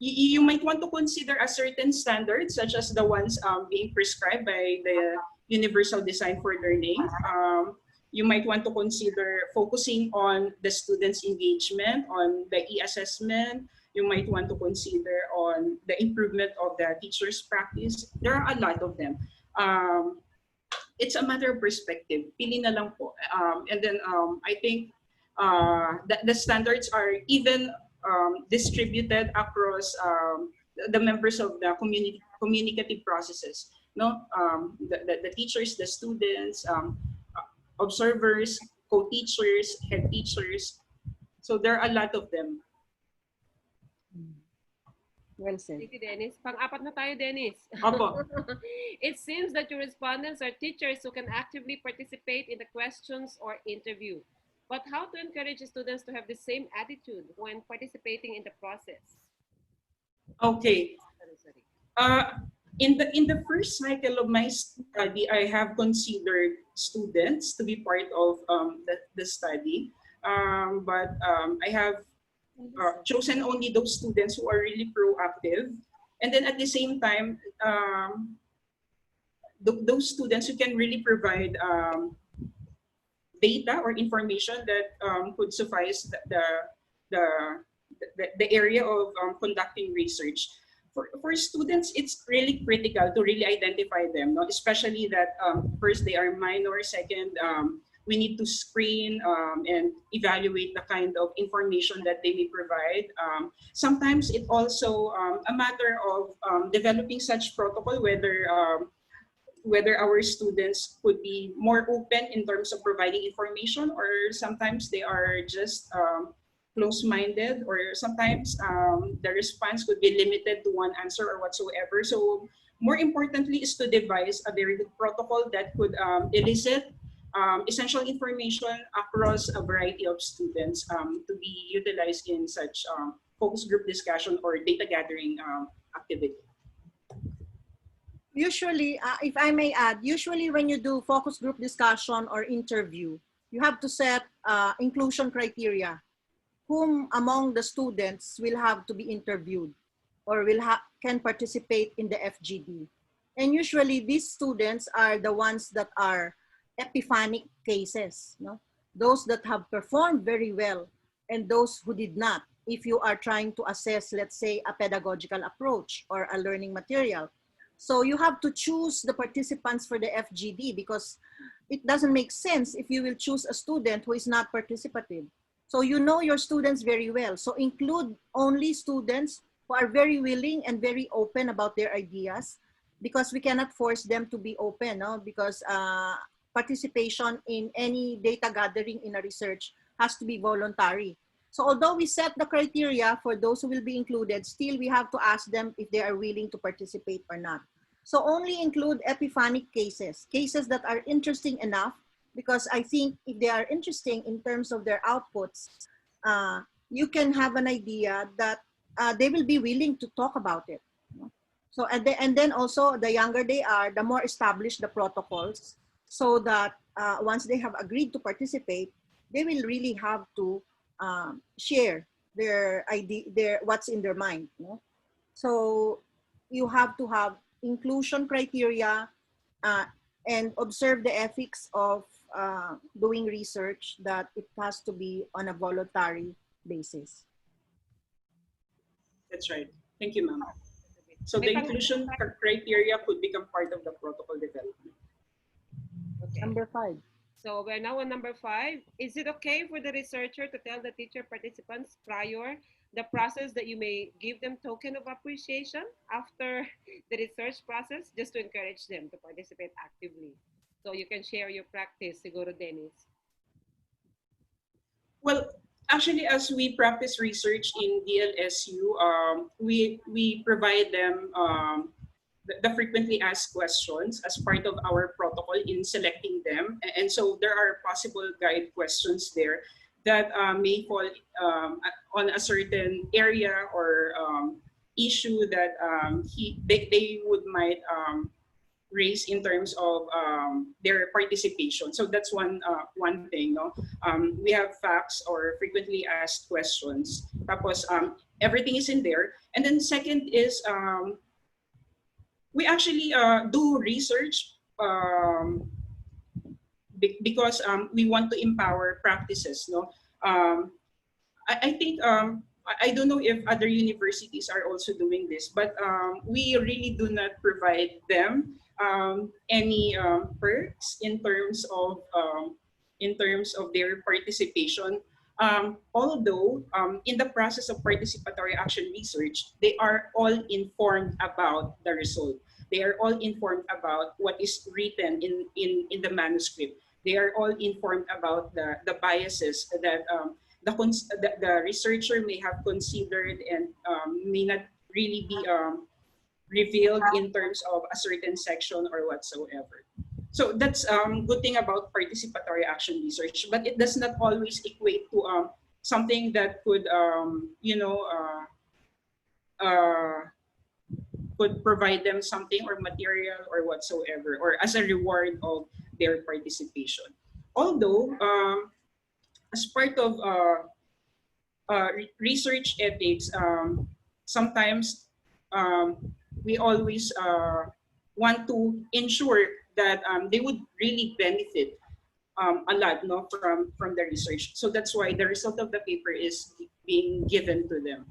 You might want to consider a certain standards, such as the ones being prescribed by the Universal Design for Learning. You might want to consider focusing on the students' engagement, on the e-assessment. You might want to consider on the improvement of the teacher's practice. There are a lot of them. It's a matter of perspective. Pili na lang po. And then I think the standards are even distributed across the members of the communicative processes. No, the teachers, the students, observers, co-teachers, head teachers. So there are a lot of them. Well said. Thank you, Dennis. Pang-apat na tayo, Dennis. Opo. It seems that your respondents are teachers who can actively participate in the questions or interview. But how to encourage students to have the same attitude when participating in the process? Okay. Sorry. In the first cycle of my study, I have considered students to be part of the study, but I have chosen only those students who are really proactive, and then at the same time, those students who can really provide data or information that could suffice the area of conducting research. For students, it's really critical to really identify them, no? Especially that first, they are minor, second, we need to screen and evaluate the kind of information that they may provide. Sometimes it's also a matter of developing such protocol, whether our students could be more open in terms of providing information, or sometimes they are just close-minded, or sometimes the response could be limited to one answer or whatsoever. So more importantly is to devise a very good protocol that could elicit essential information across a variety of students to be utilized in such focus group discussion or data gathering activity. Usually, if I may add, usually when you do focus group discussion or interview, you have to set inclusion criteria. Whom among the students will have to be interviewed or can participate in the FGD. And usually these students are the ones that are epiphanic cases, no? Those that have performed very well and those who did not, if you are trying to assess, let's say, a pedagogical approach or a learning material. So you have to choose the participants for the FGD, because it doesn't make sense if you will choose a student who is not participative. So you know your students very well. So include only students who are very willing and very open about their ideas, because we cannot force them to be open, no? Because participation in any data gathering in a research has to be voluntary. So although we set the criteria for those who will be included, still we have to ask them if they are willing to participate or not. So only include epiphanic cases, cases that are interesting enough because I think if they are interesting in terms of their outputs, you can have an idea that they will be willing to talk about it. So, and then also the younger they are, the more established the protocols, so that once they have agreed to participate, they will really have to share their idea, what's in their mind. So you have to have inclusion criteria and observe the ethics of doing research, that it has to be on a voluntary basis. That's right. Thank you, ma'am. So May the inclusion criteria could become part of the protocol development. Okay. Number 5. So we're now on number 5. Is it okay for the researcher to tell the teacher participants prior the process that you may give them token of appreciation after the research process, just to encourage them to participate actively? So you can share your practice, siguro, Dennis. Well, actually, as we practice research in DLSU, we provide them the frequently asked questions as part of our protocol in selecting them. And so there are possible guide questions there that may fall on a certain area or issue that they might raise in terms of their participation. So that's one thing. No? We have facts or frequently asked questions. Tapos, everything is in there. And then second is we actually do research because we want to empower practices. No, I think I don't know if other universities are also doing this, but we really do not provide them any perks in terms of their participation. Although in the process of participatory action research, they are all informed about the result. They are all informed about what is written in the manuscript. They are all informed about the biases that the researcher may have considered and may not really be revealed in terms of a certain section or whatsoever. So that's good thing about participatory action research, but it does not always equate to something that could could provide them something or material or whatsoever, or as a reward of their participation. Although as part of research ethics, sometimes we always want to ensure that they would really benefit a lot, no, from the research. So that's why the result of the paper is being given to them.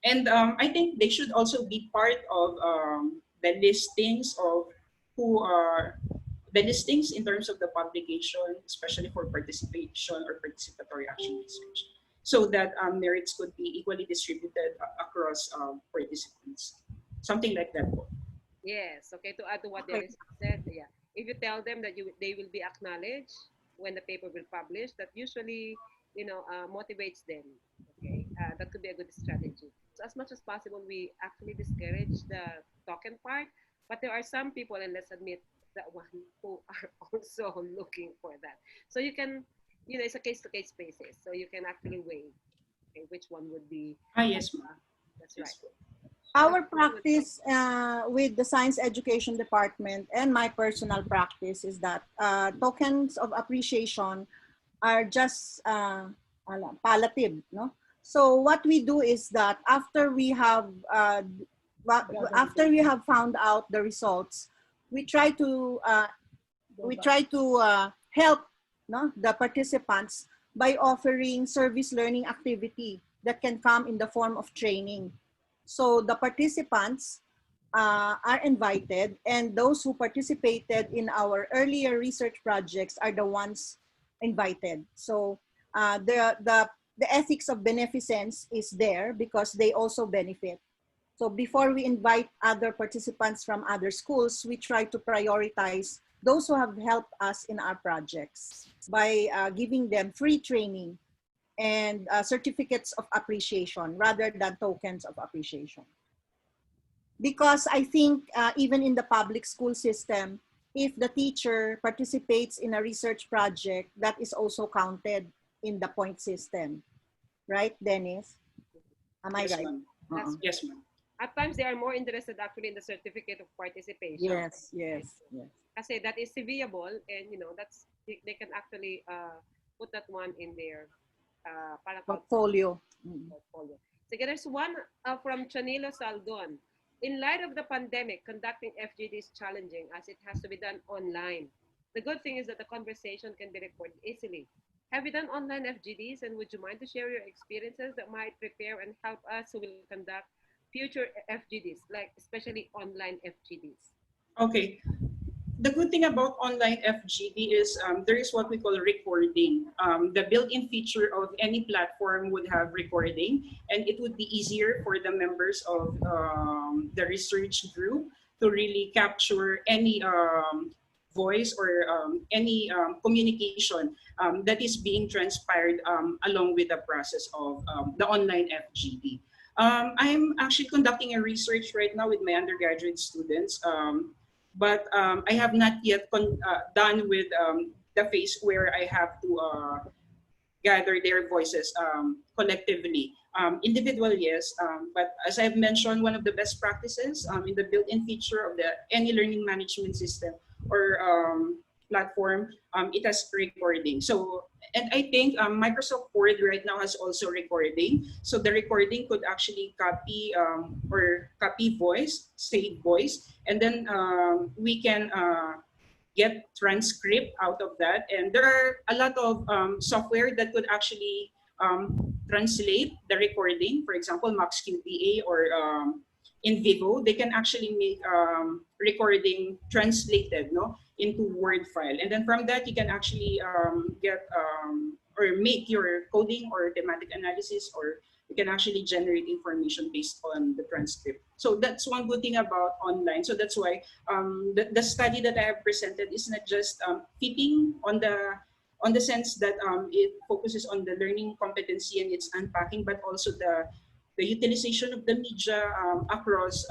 And I think they should also be part of the listings of who are the listings in terms of the publication, especially for participation or participatory action research, so that merits could be equally distributed across participants. Something like that. Yes. Okay. To add to what Dennis said, yeah. If you tell them that they will be acknowledged when the paper will publish, that usually motivates them. Okay, that could be a good strategy. So as much as possible, we actually discourage the token part, but there are some people, and let's admit that one, who are also looking for that. So you can, it's a case-to-case basis. So you can actually weigh, okay, which one would be. Yes, ma'am. That's right. Our practice with the Science Education Department and my personal practice is that tokens of appreciation are just palliative, no? So what we do is that after we have found out the results, we try to help, no, the participants by offering service learning activity that can come in the form of training. So the participants are invited, and those who participated in our earlier research projects are the ones invited. So the ethics of beneficence is there because they also benefit. So before we invite other participants from other schools, we try to prioritize those who have helped us in our projects by giving them free training and certificates of appreciation rather than tokens of appreciation. Because I think even in the public school system, if the teacher participates in a research project, that is also counted in the point system. Right, Dennis? Am I Yes, right? ma'am. That's Yes, ma'am. At times, they are more interested actually in the certificate of participation. Yes, yes, yes. Kasi that is viable, and you know that's they can actually put that one in their parang Portfolio. portfolio. Sige, there's one from Chanilo Saldon. In light of the pandemic, conducting FGD is challenging as it has to be done online. The good thing is that the conversation can be recorded easily. Have you done online FGDs, and would you mind to share your experiences that might prepare and help us who will conduct future FGDs, like especially online FGDs? Okay. The good thing about online FGD is there is what we call recording. The built-in feature of any platform would have recording, and it would be easier for the members of the research group to really capture any voice or any communication that is being transpired along with the process of the online FGD. I'm actually conducting a research right now with my undergraduate students. But I have not yet done with the phase where I have to gather their voices collectively. Individual, yes, but as I've mentioned, one of the best practices in the built-in feature of the any learning management system or platform, it has recording. So, and I think Microsoft Word right now has also recording. So the recording could actually copy or copy voice, save voice, and then we can get transcript out of that. And there are a lot of software that could actually translate the recording. For example, MaxQPA or in Vivo, they can actually make recording translated into Word file. And then from that, you can actually get or make your coding or thematic analysis, or you can actually generate information based on the transcript. So that's one good thing about online. So that's why the study that I have presented is not just fitting on the sense that it focuses on the learning competency and its unpacking, but also the utilization of the media across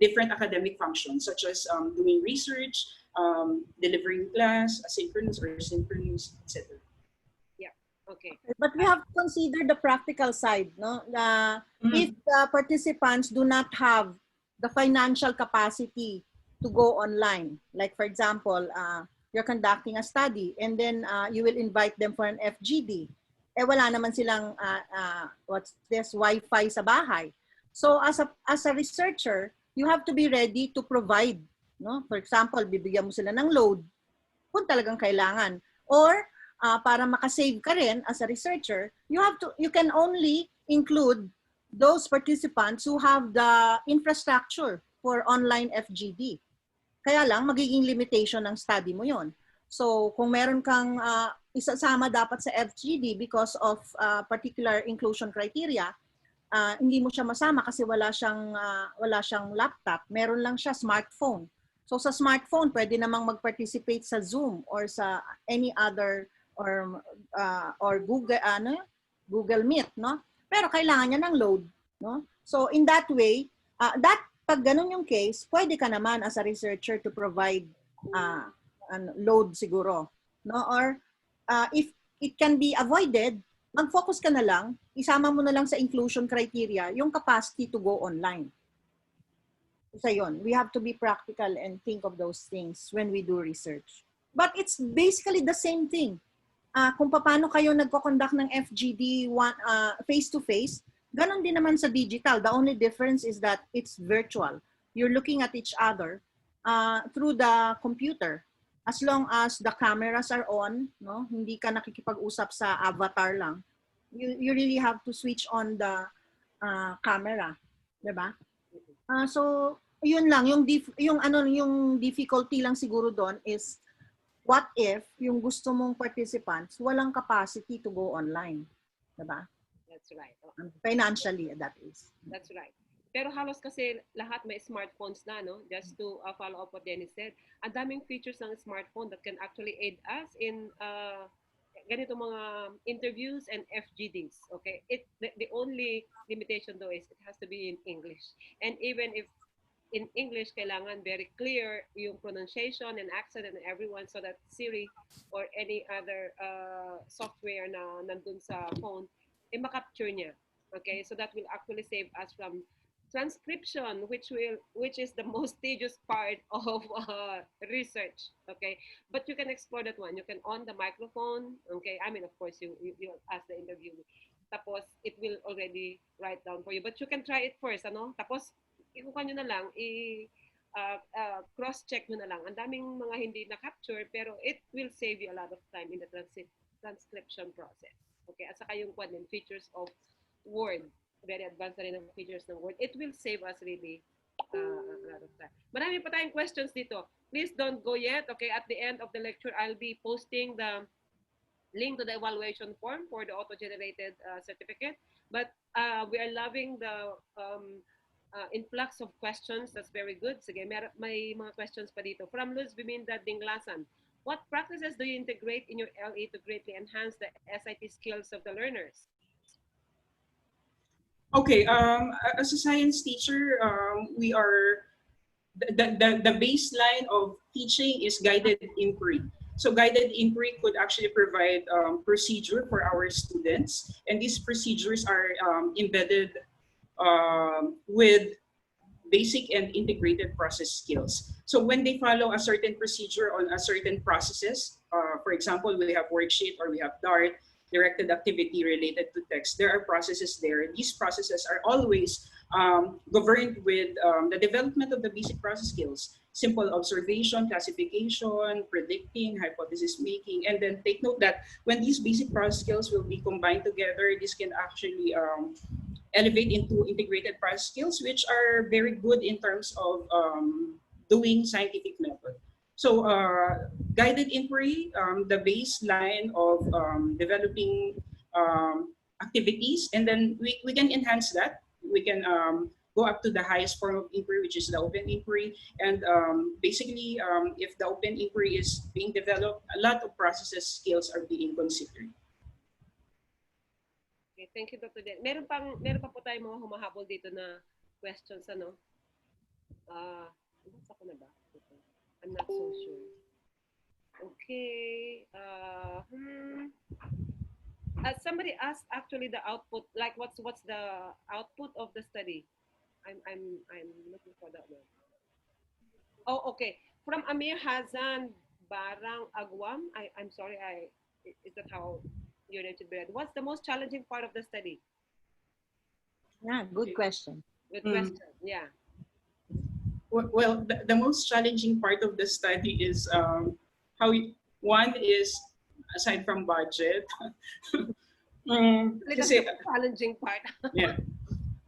different academic functions, such as doing research, delivering class, asynchronous or synchronous, etc. Okay. But we have to consider the practical side, no? If the participants do not have the financial capacity to go online, like for example, you're conducting a study and then you will invite them for an FGD. Eh wala naman silang what's this Wi-Fi sa bahay. So as a researcher, you have to be ready to provide, no? For example, bibigyan mo sila ng load kung talagang kailangan, or para makasave ka rin as a researcher, you can only include those participants who have the infrastructure for online FGD. Kaya lang, magiging limitation ng study mo yon. So, kung meron kang isasama dapat sa FGD because of particular inclusion criteria, hindi mo siya masama kasi wala siyang laptop, meron lang siya smartphone. So sa smartphone, pwede namang mag-participate sa Zoom or sa any other or Google Meet, no? Pero kailangan niya ng load, no? So in that way, pag ganun yung case, pwede ka naman as a researcher to provide load siguro, no? Or if it can be avoided, mag-focus ka na lang, isama mo na lang sa inclusion criteria yung capacity to go online. Isa yun. We have to be practical and think of those things when we do research. But it's basically the same thing. Kung paano kayo nagko-conduct ng FGD face-to-face, ganon din naman sa digital. The only difference is that it's virtual. You're looking at each other through the computer. As long as the cameras are on, no, hindi ka nakikipag-usap sa avatar lang. You really have to switch on the camera, 'di ba? So yun lang yung difficulty lang siguro doon is what if yung gusto mong participants walang capacity to go online, 'di ba? That's right. Financially, that is. That's right. Pero halos kasi lahat may smartphones na, no? Just to follow up what Dennis said, ang daming features ng smartphone that can actually aid us in ganito mga interviews and FGDs. Okay, the only limitation though is it has to be in English. And even if in English, kailangan very clear yung pronunciation and accent and everyone so that Siri or any other software na nandun sa phone, makapture niya. Okay, so that will actually save us from transcription, which is the most tedious part of research. Okay, but you can explore that one. You can on the microphone. Okay, I mean, of course, you ask the interviewee. Tapos it will already write down for you. But you can try it first, ano? Tapos ikuha nyo na lang, cross-check nyo na lang. Ang daming mga hindi na-capture, pero it will save you a lot of time in the transcription process. Okay, at saka yung features of Word. Very advanced na rin ang features ng Word. It will save us really a lot of time. Marami pa tayong questions dito. Please don't go yet. Okay, at the end of the lecture, I'll be posting the link to the evaluation form for the auto-generated certificate. But we are loving the influx of questions. That's very good. Sige, may mga questions pa dito. From Luz Biminda Dinglasan. What practices do you integrate in your LE to greatly enhance the SIT skills of the learners? Okay, as a science teacher, we are, the baseline of teaching is guided inquiry. So guided inquiry could actually provide procedure for our students, and these procedures are embedded with basic and integrated process skills. So when they follow a certain procedure on a certain processes, for example, we have worksheet or we have DART, directed activity related to text, there are processes there. These processes are always governed with the development of the basic process skills. Simple observation, classification, predicting, hypothesis making, and then take note that when these basic process skills will be combined together, this can actually elevate into integrated process skills, which are very good in terms of doing scientific method. So guided inquiry, the baseline of developing activities, and then we can enhance that. We can go up to the highest form of inquiry, which is the open inquiry. And basically, if the open inquiry is being developed, a lot of processes skills are being considered. Okay, thank you, Dr. Den. Meron pa po tayong mga humahabol dito na questions, ano? Basta ko na ba? I'm not so sure. Okay. Somebody asked actually the output, like what's the output of the study? I'm looking for that one. Oh, okay. From Amir Hazan Barang Agwam. I'm sorry. Is that how your name should be read? What's the most challenging part of the study? Yeah, good question. Good question. Yeah. Well, the most challenging part of the study is one is, aside from budget, Kasi, challenging part. Yeah,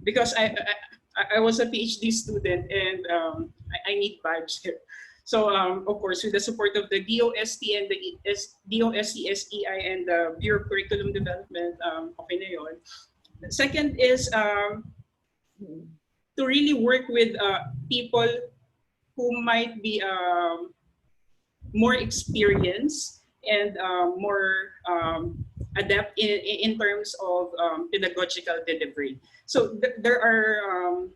because I was a PhD student and I need budget. So of course, with the support of the DOST and the DOST-SEI and the Bureau of Curriculum Development, okay na yun. Second is to really work with people who might be more experienced and more adept in terms of pedagogical delivery. So there are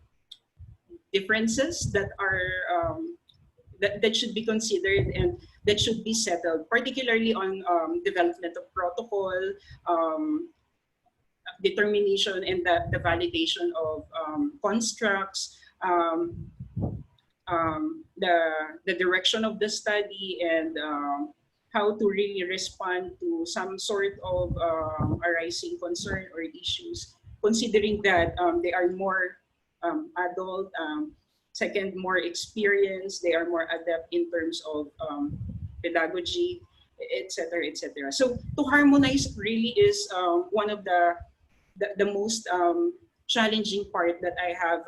differences that are that should be considered and that should be settled, particularly on development of protocol, determination and the validation of constructs, the direction of the study, and how to really respond to some sort of arising concern or issues, considering that they are more adult, second, more experienced, they are more adept in terms of pedagogy, etc., etc. So to harmonize really is one of the most challenging part that I have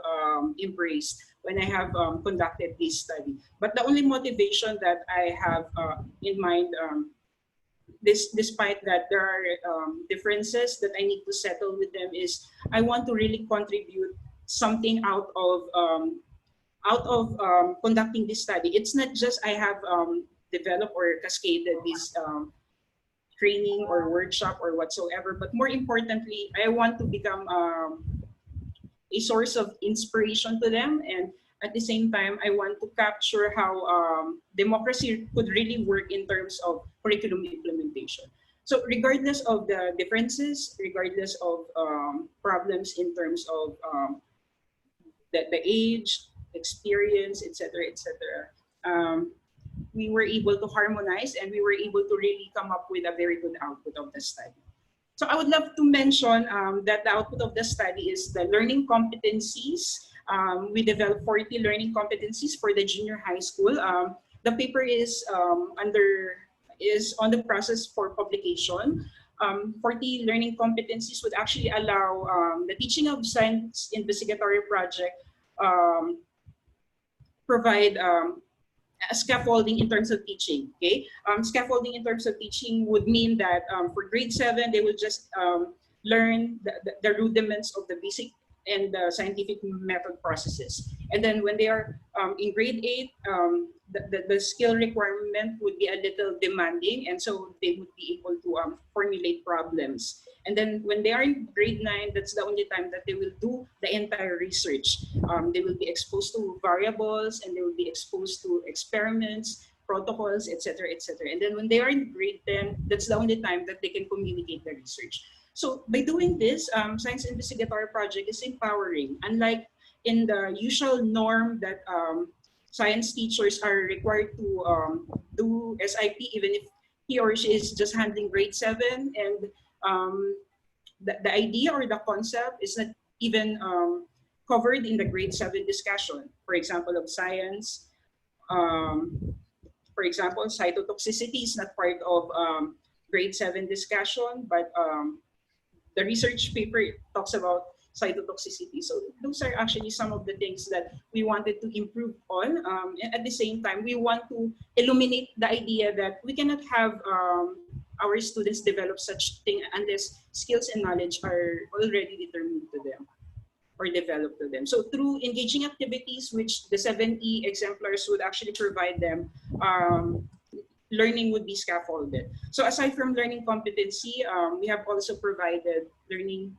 embraced when I have conducted this study. But the only motivation that I have in mind, despite that there are differences that I need to settle with them, is I want to really contribute something out of conducting this study. It's not just I have developed or cascaded this training or workshop or whatsoever, but more importantly, I want to become a source of inspiration to them and at the same time, I want to capture how democracy could really work in terms of curriculum implementation. So regardless of the differences, regardless of problems in terms of the age, experience, etc., etc., we were able to harmonize and we were able to really come up with a very good output of the study. So I would love to mention that the output of the study is the learning competencies. We developed 40 learning competencies for the junior high school. The paper is on the process for publication. 40 learning competencies would actually allow the teaching of science investigatory project provide a scaffolding in terms of teaching. Okay, scaffolding in terms of teaching would mean that for grade 7 they will just learn the rudiments of the basic and the scientific method processes, and then when they are in grade 8, the skill requirement would be a little demanding, and so they would be able to formulate problems. And then when they are in grade 9, that's the only time that they will do the entire research. They will be exposed to variables and they will be exposed to experiments, protocols, etc., etc. And then when they are in grade 10, that's the only time that they can communicate the research. So by doing this, Science Investigatory Project is empowering. Unlike in the usual norm that science teachers are required to do SIP even if he or she is just handling grade 7, and the idea or the concept is not even covered in the grade 7 discussion. For example, of science, for example, cytotoxicity is not part of grade 7 discussion, but the research paper talks about cytotoxicity. So those are actually some of the things that we wanted to improve on. And at the same time, we want to illuminate the idea that we cannot have our students develop such thing unless skills and knowledge are already determined to them or developed to them. So through engaging activities, which the 7E exemplars would actually provide them, learning would be scaffolded. So aside from learning competency, we have also provided learning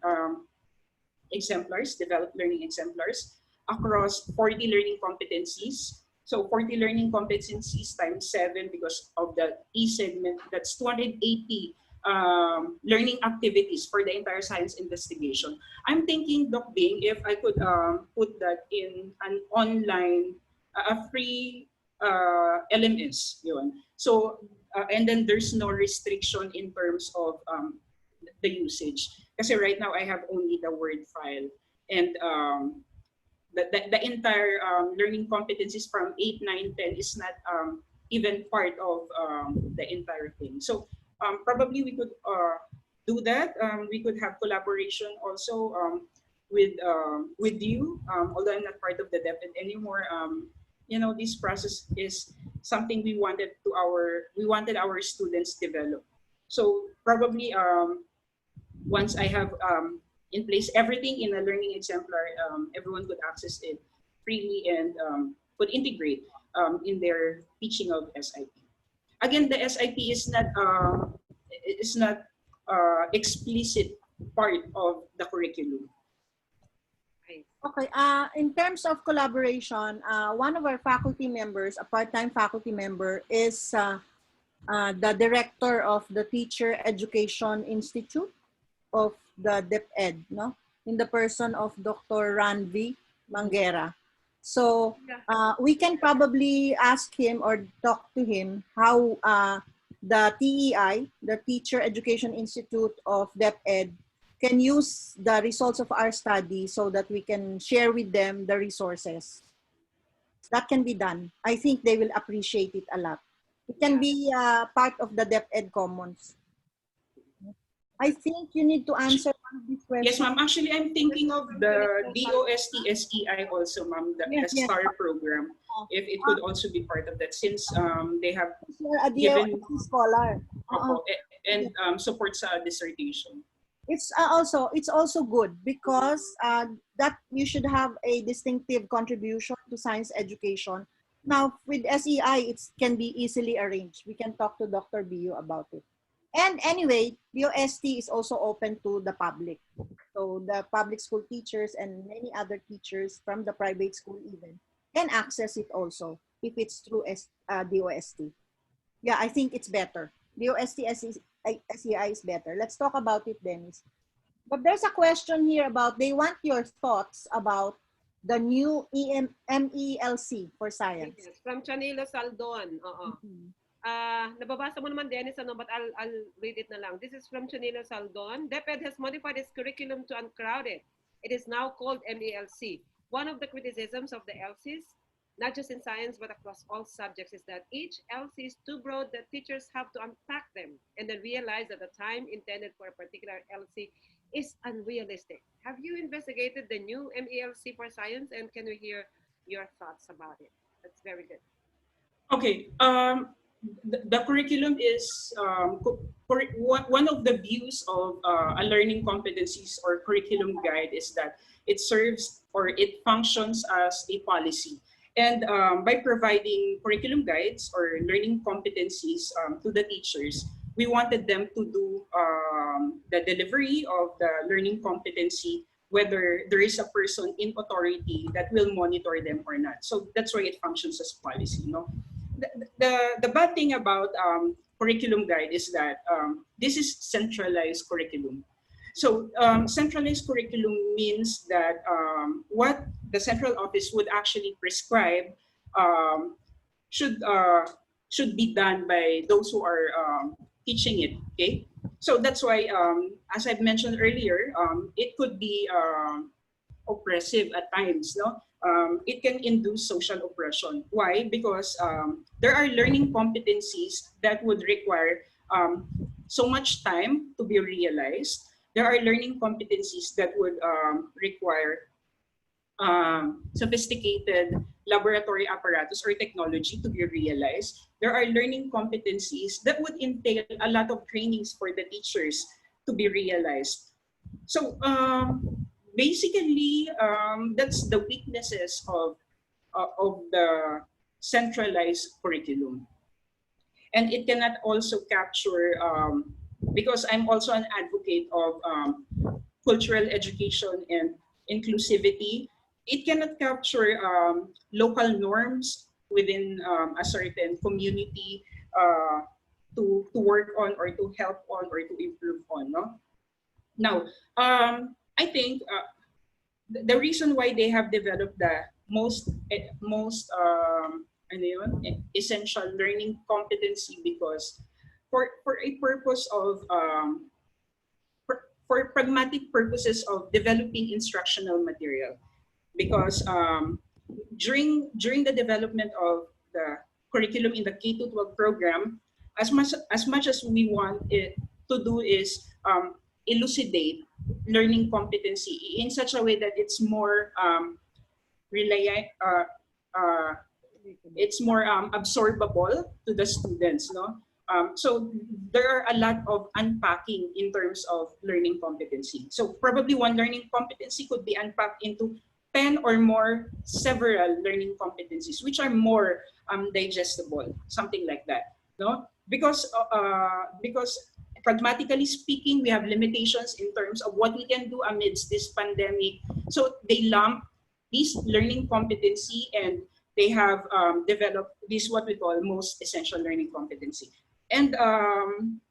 exemplars, developed learning exemplars across 40 learning competencies. So 40 learning competencies times 7 because of the E segment, that's 280 learning activities for the entire science investigation. I'm thinking, Doc Bing, if I could put that in an online, a free LMS, yun. So, and then there's no restriction in terms of the usage. Kasi right now I have only the Word file, and the entire learning competencies from 8, 9, 10 is not even part of the entire thing. So probably we could do that. We could have collaboration also with you, although I'm not part of the DepEd anymore. You know, this process is something we wanted our students develop. So probably once I have in place everything in a learning exemplar, everyone could access it freely and could integrate in their teaching of SIP. Again, the SIP is not explicit part of the curriculum. Okay, in terms of collaboration, one of our faculty members, a part-time faculty member, is the director of the Teacher Education Institute of the DepEd, no? In the person of Dr. Ranvi Mangera. So we can probably ask him or talk to him how the TEI, the Teacher Education Institute of DepEd, can use the results of our study so that we can share with them the resources. That can be done. I think they will appreciate it a lot. It can be part of the DepEd Commons. I think you need to answer one of these questions. Yes, ma'am. Actually, I'm thinking of the DOST-SEI also, ma'am, the STAR program. If it could also be part of that, since they have given scholar and supports dissertation. It's also good because that you should have a distinctive contribution to science education. Now with SEI, it can be easily arranged. We can talk to Dr. Biu about it. And anyway, DOST is also open to the public. So the public school teachers and many other teachers from the private school even can access it also if it's through DOST. Yeah, I think it's better. DOST SEI is better. Let's talk about it, Dennis. But there's a question here about, they want your thoughts about the new MELC for science. Yes, from Chanilo Saldon. Oo. Nababasa mo naman, Dennis, ano, but I'll read it na lang. This is from Chanilo Saldon. DepEd has modified its curriculum to uncrowd it. It is now called MELC. One of the criticisms of the LCs, not just in science, but across all subjects, is that each LC is too broad that teachers have to unpack them and then realize that the time intended for a particular LC is unrealistic. Have you investigated the new MELC for science, and can we hear your thoughts about it? That's very good. Okay. The curriculum is one of the views of a learning competencies or curriculum guide is that it serves or it functions as a policy. And by providing curriculum guides or learning competencies to the teachers, we wanted them to do the delivery of the learning competency, whether there is a person in authority that will monitor them or not. So that's why it functions as policy. You know? The bad thing about curriculum guide is that this is centralized curriculum. So centralized curriculum means that what the central office would actually prescribe um, should be done by those who are teaching it. Okay, so that's why, as I've mentioned earlier, it could be oppressive at times. No, it can induce social oppression. Why? Because there are learning competencies that would require so much time to be realized. There are learning competencies that would require sophisticated laboratory apparatus or technology to be realized. There are learning competencies that would entail a lot of trainings for the teachers to be realized. So basically, that's the weaknesses of the centralized curriculum. And it cannot also capture, because I'm also an advocate of cultural education and inclusivity, it cannot capture local norms within a certain community to work on or to help on or to improve on. No? Now, I think the reason why they have developed the most ano yun, essential learning competency, because for a purpose of for pragmatic purposes of developing instructional material, because during the development of the curriculum in the K-12 program, as much as we want it to do is elucidate learning competency in such a way that it's more it's more absorbable to the students, no? So there are a lot of unpacking in terms of learning competency. So probably one learning competency could be unpacked into 10 or more several learning competencies, which are more digestible, something like that, no? Because pragmatically speaking, we have limitations in terms of what we can do amidst this pandemic. So they lump these learning competency and they have developed this what we call most essential learning competency. And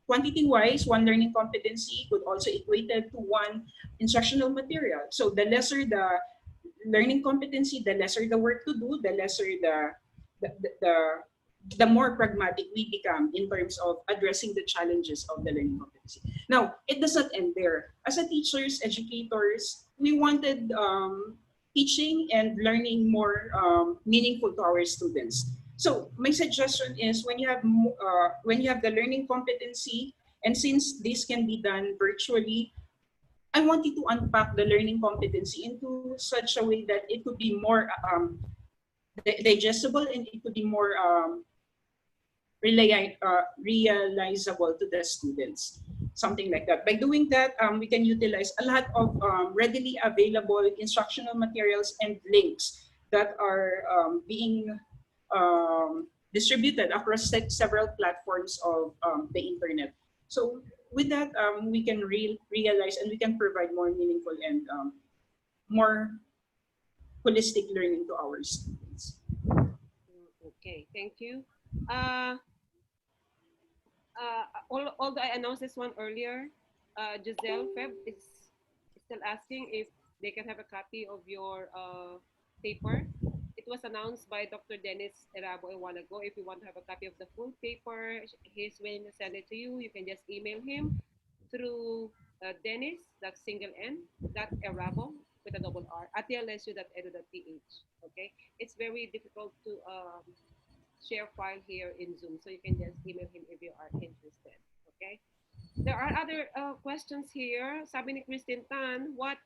quantity-wise, one learning competency could also equate to one instructional material. So the lesser the learning competency, the lesser the work to do, the lesser the more pragmatic we become in terms of addressing the challenges of the learning competency. Now, it does not end there. As a teachers, educators, we wanted teaching and learning more meaningful to our students. So my suggestion is when you have the learning competency, and since this can be done virtually, I want you to unpack the learning competency into such a way that it could be more digestible and it could be more realizable to the students, something like that. By doing that, we can utilize a lot of readily available instructional materials and links that are being distributed across several platforms of the internet. So with that, we can realize and we can provide more meaningful and more holistic learning to our students. students. Okay, thank you. Although I announced this one earlier, Giselle Feb is still asking if they can have a copy of your paper. It was announced by Dr. Dennis Erabo a while ago. If you want to have a copy of the full paper, he's willing to send it to you. You can just email him through Dennis, that's single N, dot Erabo with a double R, at dlsu.edu.ph. Okay, it's very difficult to share file here in Zoom, so you can just email him if you are interested. Okay. There are other questions here. Sabi ni Christine Tan, what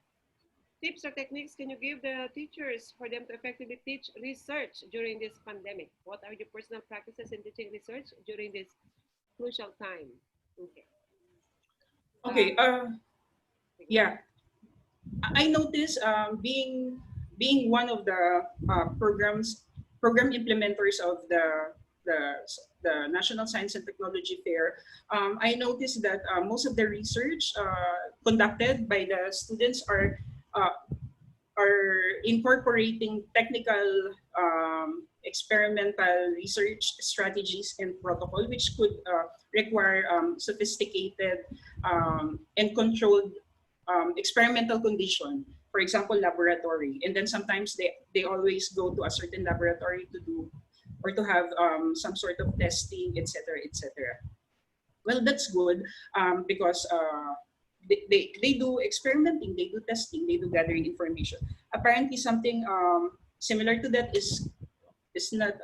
tips or techniques can you give the teachers for them to effectively teach research during this pandemic? What are your personal practices in teaching research during this crucial time? Okay. Okay. Yeah. I noticed being one of the program implementers of the National Science and Technology Fair. I noticed that most of the research conducted by the students uh, are incorporating technical experimental research strategies and protocol, which could require sophisticated and controlled experimental condition, for example, laboratory. And then sometimes they always go to a certain laboratory to do or to have some sort of testing, etc., etc. Well, that's good because they do experimenting, they do testing, they do gathering information. Apparently, something similar to that is not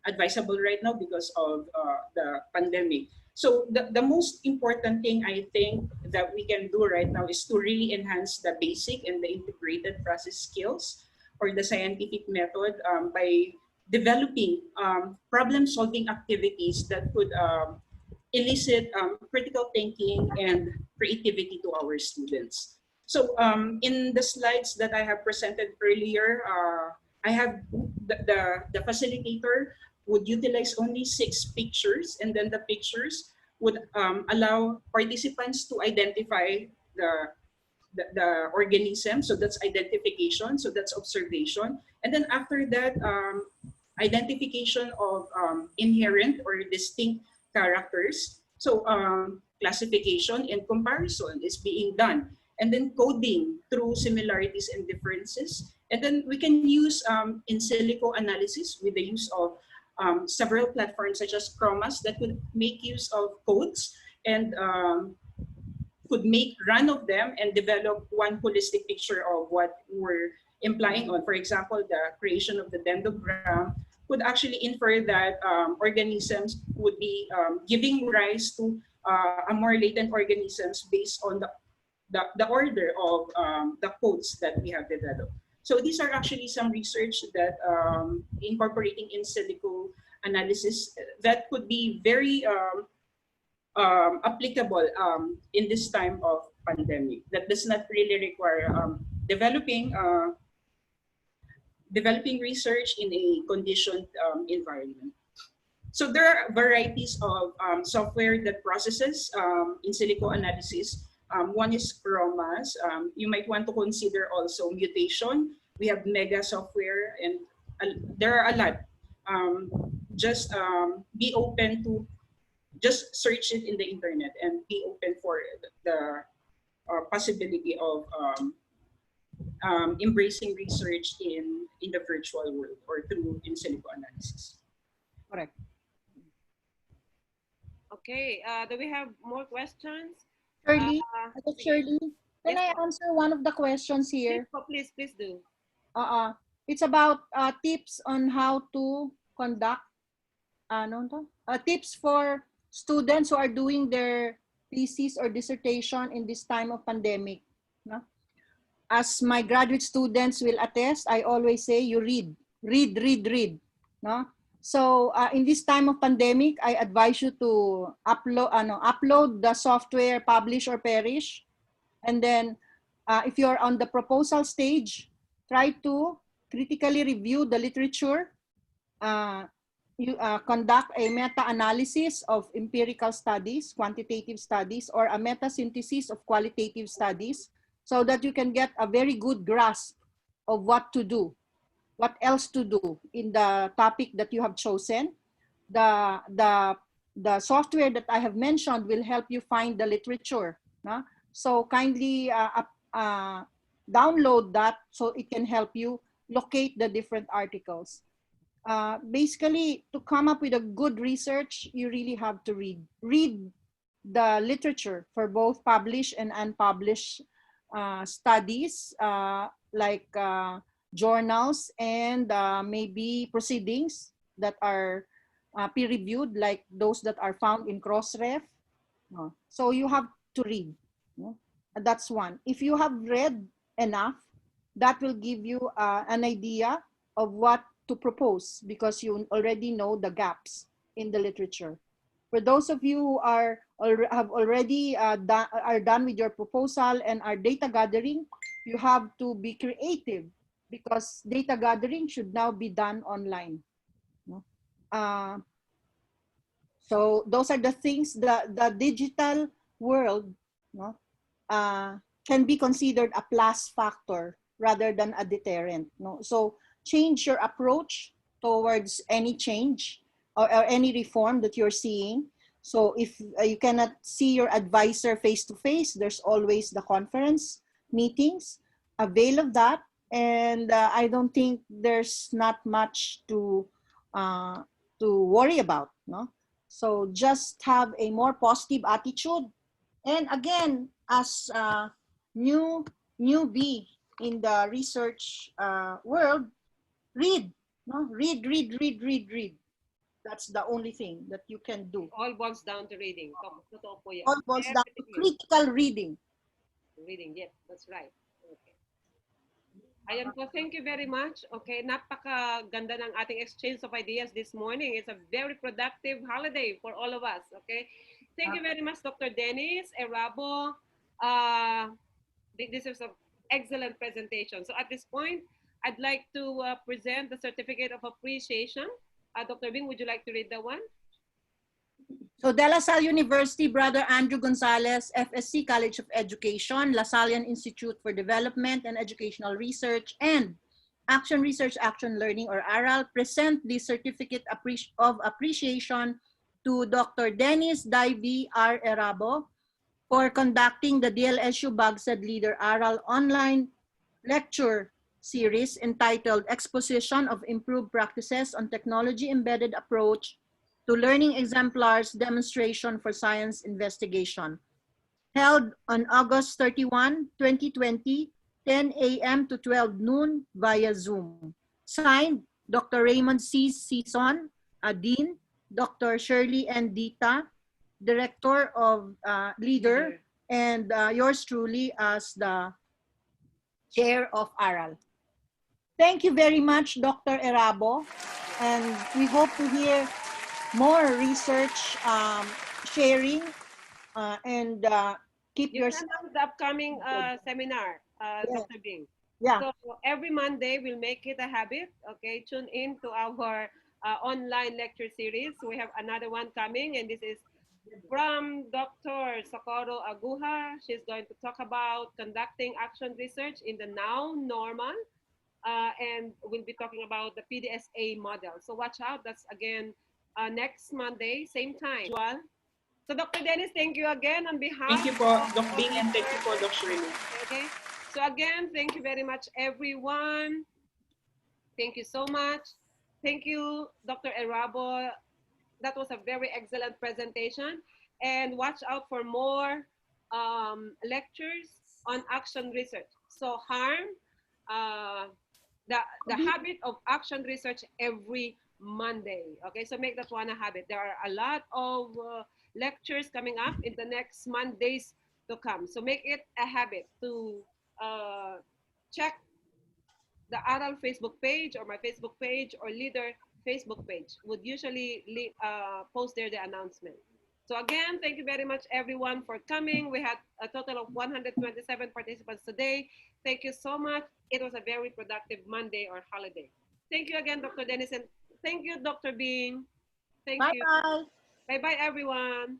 advisable right now because of the pandemic. So the most important thing I think that we can do right now is to really enhance the basic and the integrated process skills or the scientific method by developing problem-solving activities that could elicit critical thinking and creativity to our students. So in the slides that I have presented earlier, I have the facilitator would utilize only 6 pictures, and then the pictures would allow participants to identify the organism. So that's identification, so that's observation. And then after that, identification of inherent or distinct characters. So classification and comparison is being done. And then coding through similarities and differences. And then we can use in silico analysis with the use of several platforms such as Chromas that could make use of codes and could make run of them and develop one holistic picture of what we're implying on. For example, the creation of the dendrogram could actually infer that organisms would be giving rise to a more latent organisms based on the order of the codes that we have developed. So these are actually some research that incorporating in silico analysis that could be very applicable in this time of pandemic. That does not really require developing research in a conditioned environment. So there are varieties of software that processes in silico analysis. One is Chromas. You might want to consider also mutation. We have Mega software, and there are a lot. Just be open to just search it in the internet and be open for the possibility of embracing research in the virtual world or through in silico analysis. Correct. Okay, do we have more questions? Shirley, Shirley, can yes, I answer one of the questions here? please do. It's about tips on how to conduct tips for students who are doing their thesis or dissertation in this time of pandemic. No? As my graduate students will attest, I always say you read. No? So in this time of pandemic, I advise you to upload the software, publish or perish. And then if you're on the proposal stage, try to critically review the literature. You conduct a meta-analysis of empirical studies, quantitative studies, or a meta-synthesis of qualitative studies so that you can get a very good grasp of what to do. what else to do in the topic that you have chosen. The software that I have mentioned will help you find the literature. No? So kindly download that so it can help you locate the different articles. Basically, to come up with a good research, you really have to read. Read the literature for both published and unpublished studies, like journals and maybe proceedings that are peer-reviewed, like those that are found in Crossref. So you have to read. That's one. If you have read enough, that will give you an idea of what to propose because you already know the gaps in the literature. For those of you who have already are done with your proposal and are data gathering, you have to be creative because data gathering should now be done online. So those are the things that the digital world can be considered a plus factor rather than a deterrent. So change your approach towards any change or any reform that you're seeing. So if you cannot see your advisor face to face, there's always the conference meetings. Avail of that. And I don't think there's not much to worry about. So just have a more positive attitude. And again, as a newbie in the research world, read. Read. That's the only thing that you can do. All boils down to reading. Totoo po yan. All boils down to critical reading. Reading, yes, that's right. Okay. Ayan po, thank you very much. Okay, napakaganda ng ating exchange of ideas this morning. It's a very productive holiday for all of us. Okay, thank you very much, Dr. Dennis Erabo. This is an excellent presentation. So at this point, I'd like to present the Certificate of Appreciation. Dr. Bing, would you like to read that one? So De La Salle University, Brother Andrew Gonzalez, FSC College of Education, La Sallian Institute for Development and Educational Research, and Action Research, Action Learning, or ARAL, present the Certificate of Appreciation to Dr. Dennis Davy R. Erabo for conducting the DLSU BAGCED Leader ARAL online lecture series entitled Exposition of Improved Practices on Technology-Embedded Approach to Learning Exemplars Demonstration for Science Investigation, held on August 31, 2020, 10 a.m. to 12 noon via Zoom. Signed, Dr. Raymond C. Season, Dean, Dr. Shirley N. Dita, Director of Leader, and yours truly as the Chair of ARAL. Thank you very much, Dr. Erabo, and we hope to hear more research sharing and keep You your... can have the upcoming seminar, Dr. Bing. Yeah. So every Monday, we'll make it a habit. Okay, tune in to our online lecture series. We have another one coming, and this is from Dr. Socorro Aguja. She's going to talk about conducting action research in the now normal, and we'll be talking about the PDSA model. So watch out. That's again next Monday, same time. So Dr. Dennis, thank you again on behalf. Thank you po, Doc Bing, and thank you po, Doc Shirley. Okay. So again, thank you very much, everyone. Thank you so much. Thank you, Dr. Erabo. That was a very excellent presentation. And watch out for more lectures on action research. So harm, the habit of action research every Monday. Okay, so make that one a habit. There are a lot of lectures coming up in the next Mondays to come. So make it a habit to check the ARAL Facebook page or my Facebook page or Leader Facebook page. Would usually post there the announcement. So again, thank you very much everyone for coming. We had a total of 127 participants today. Thank you so much. It was a very productive Monday or holiday. Thank you again, Dr. Dennis, and thank you, Dr. Bing. Thank you. Bye-bye. Bye-bye, everyone.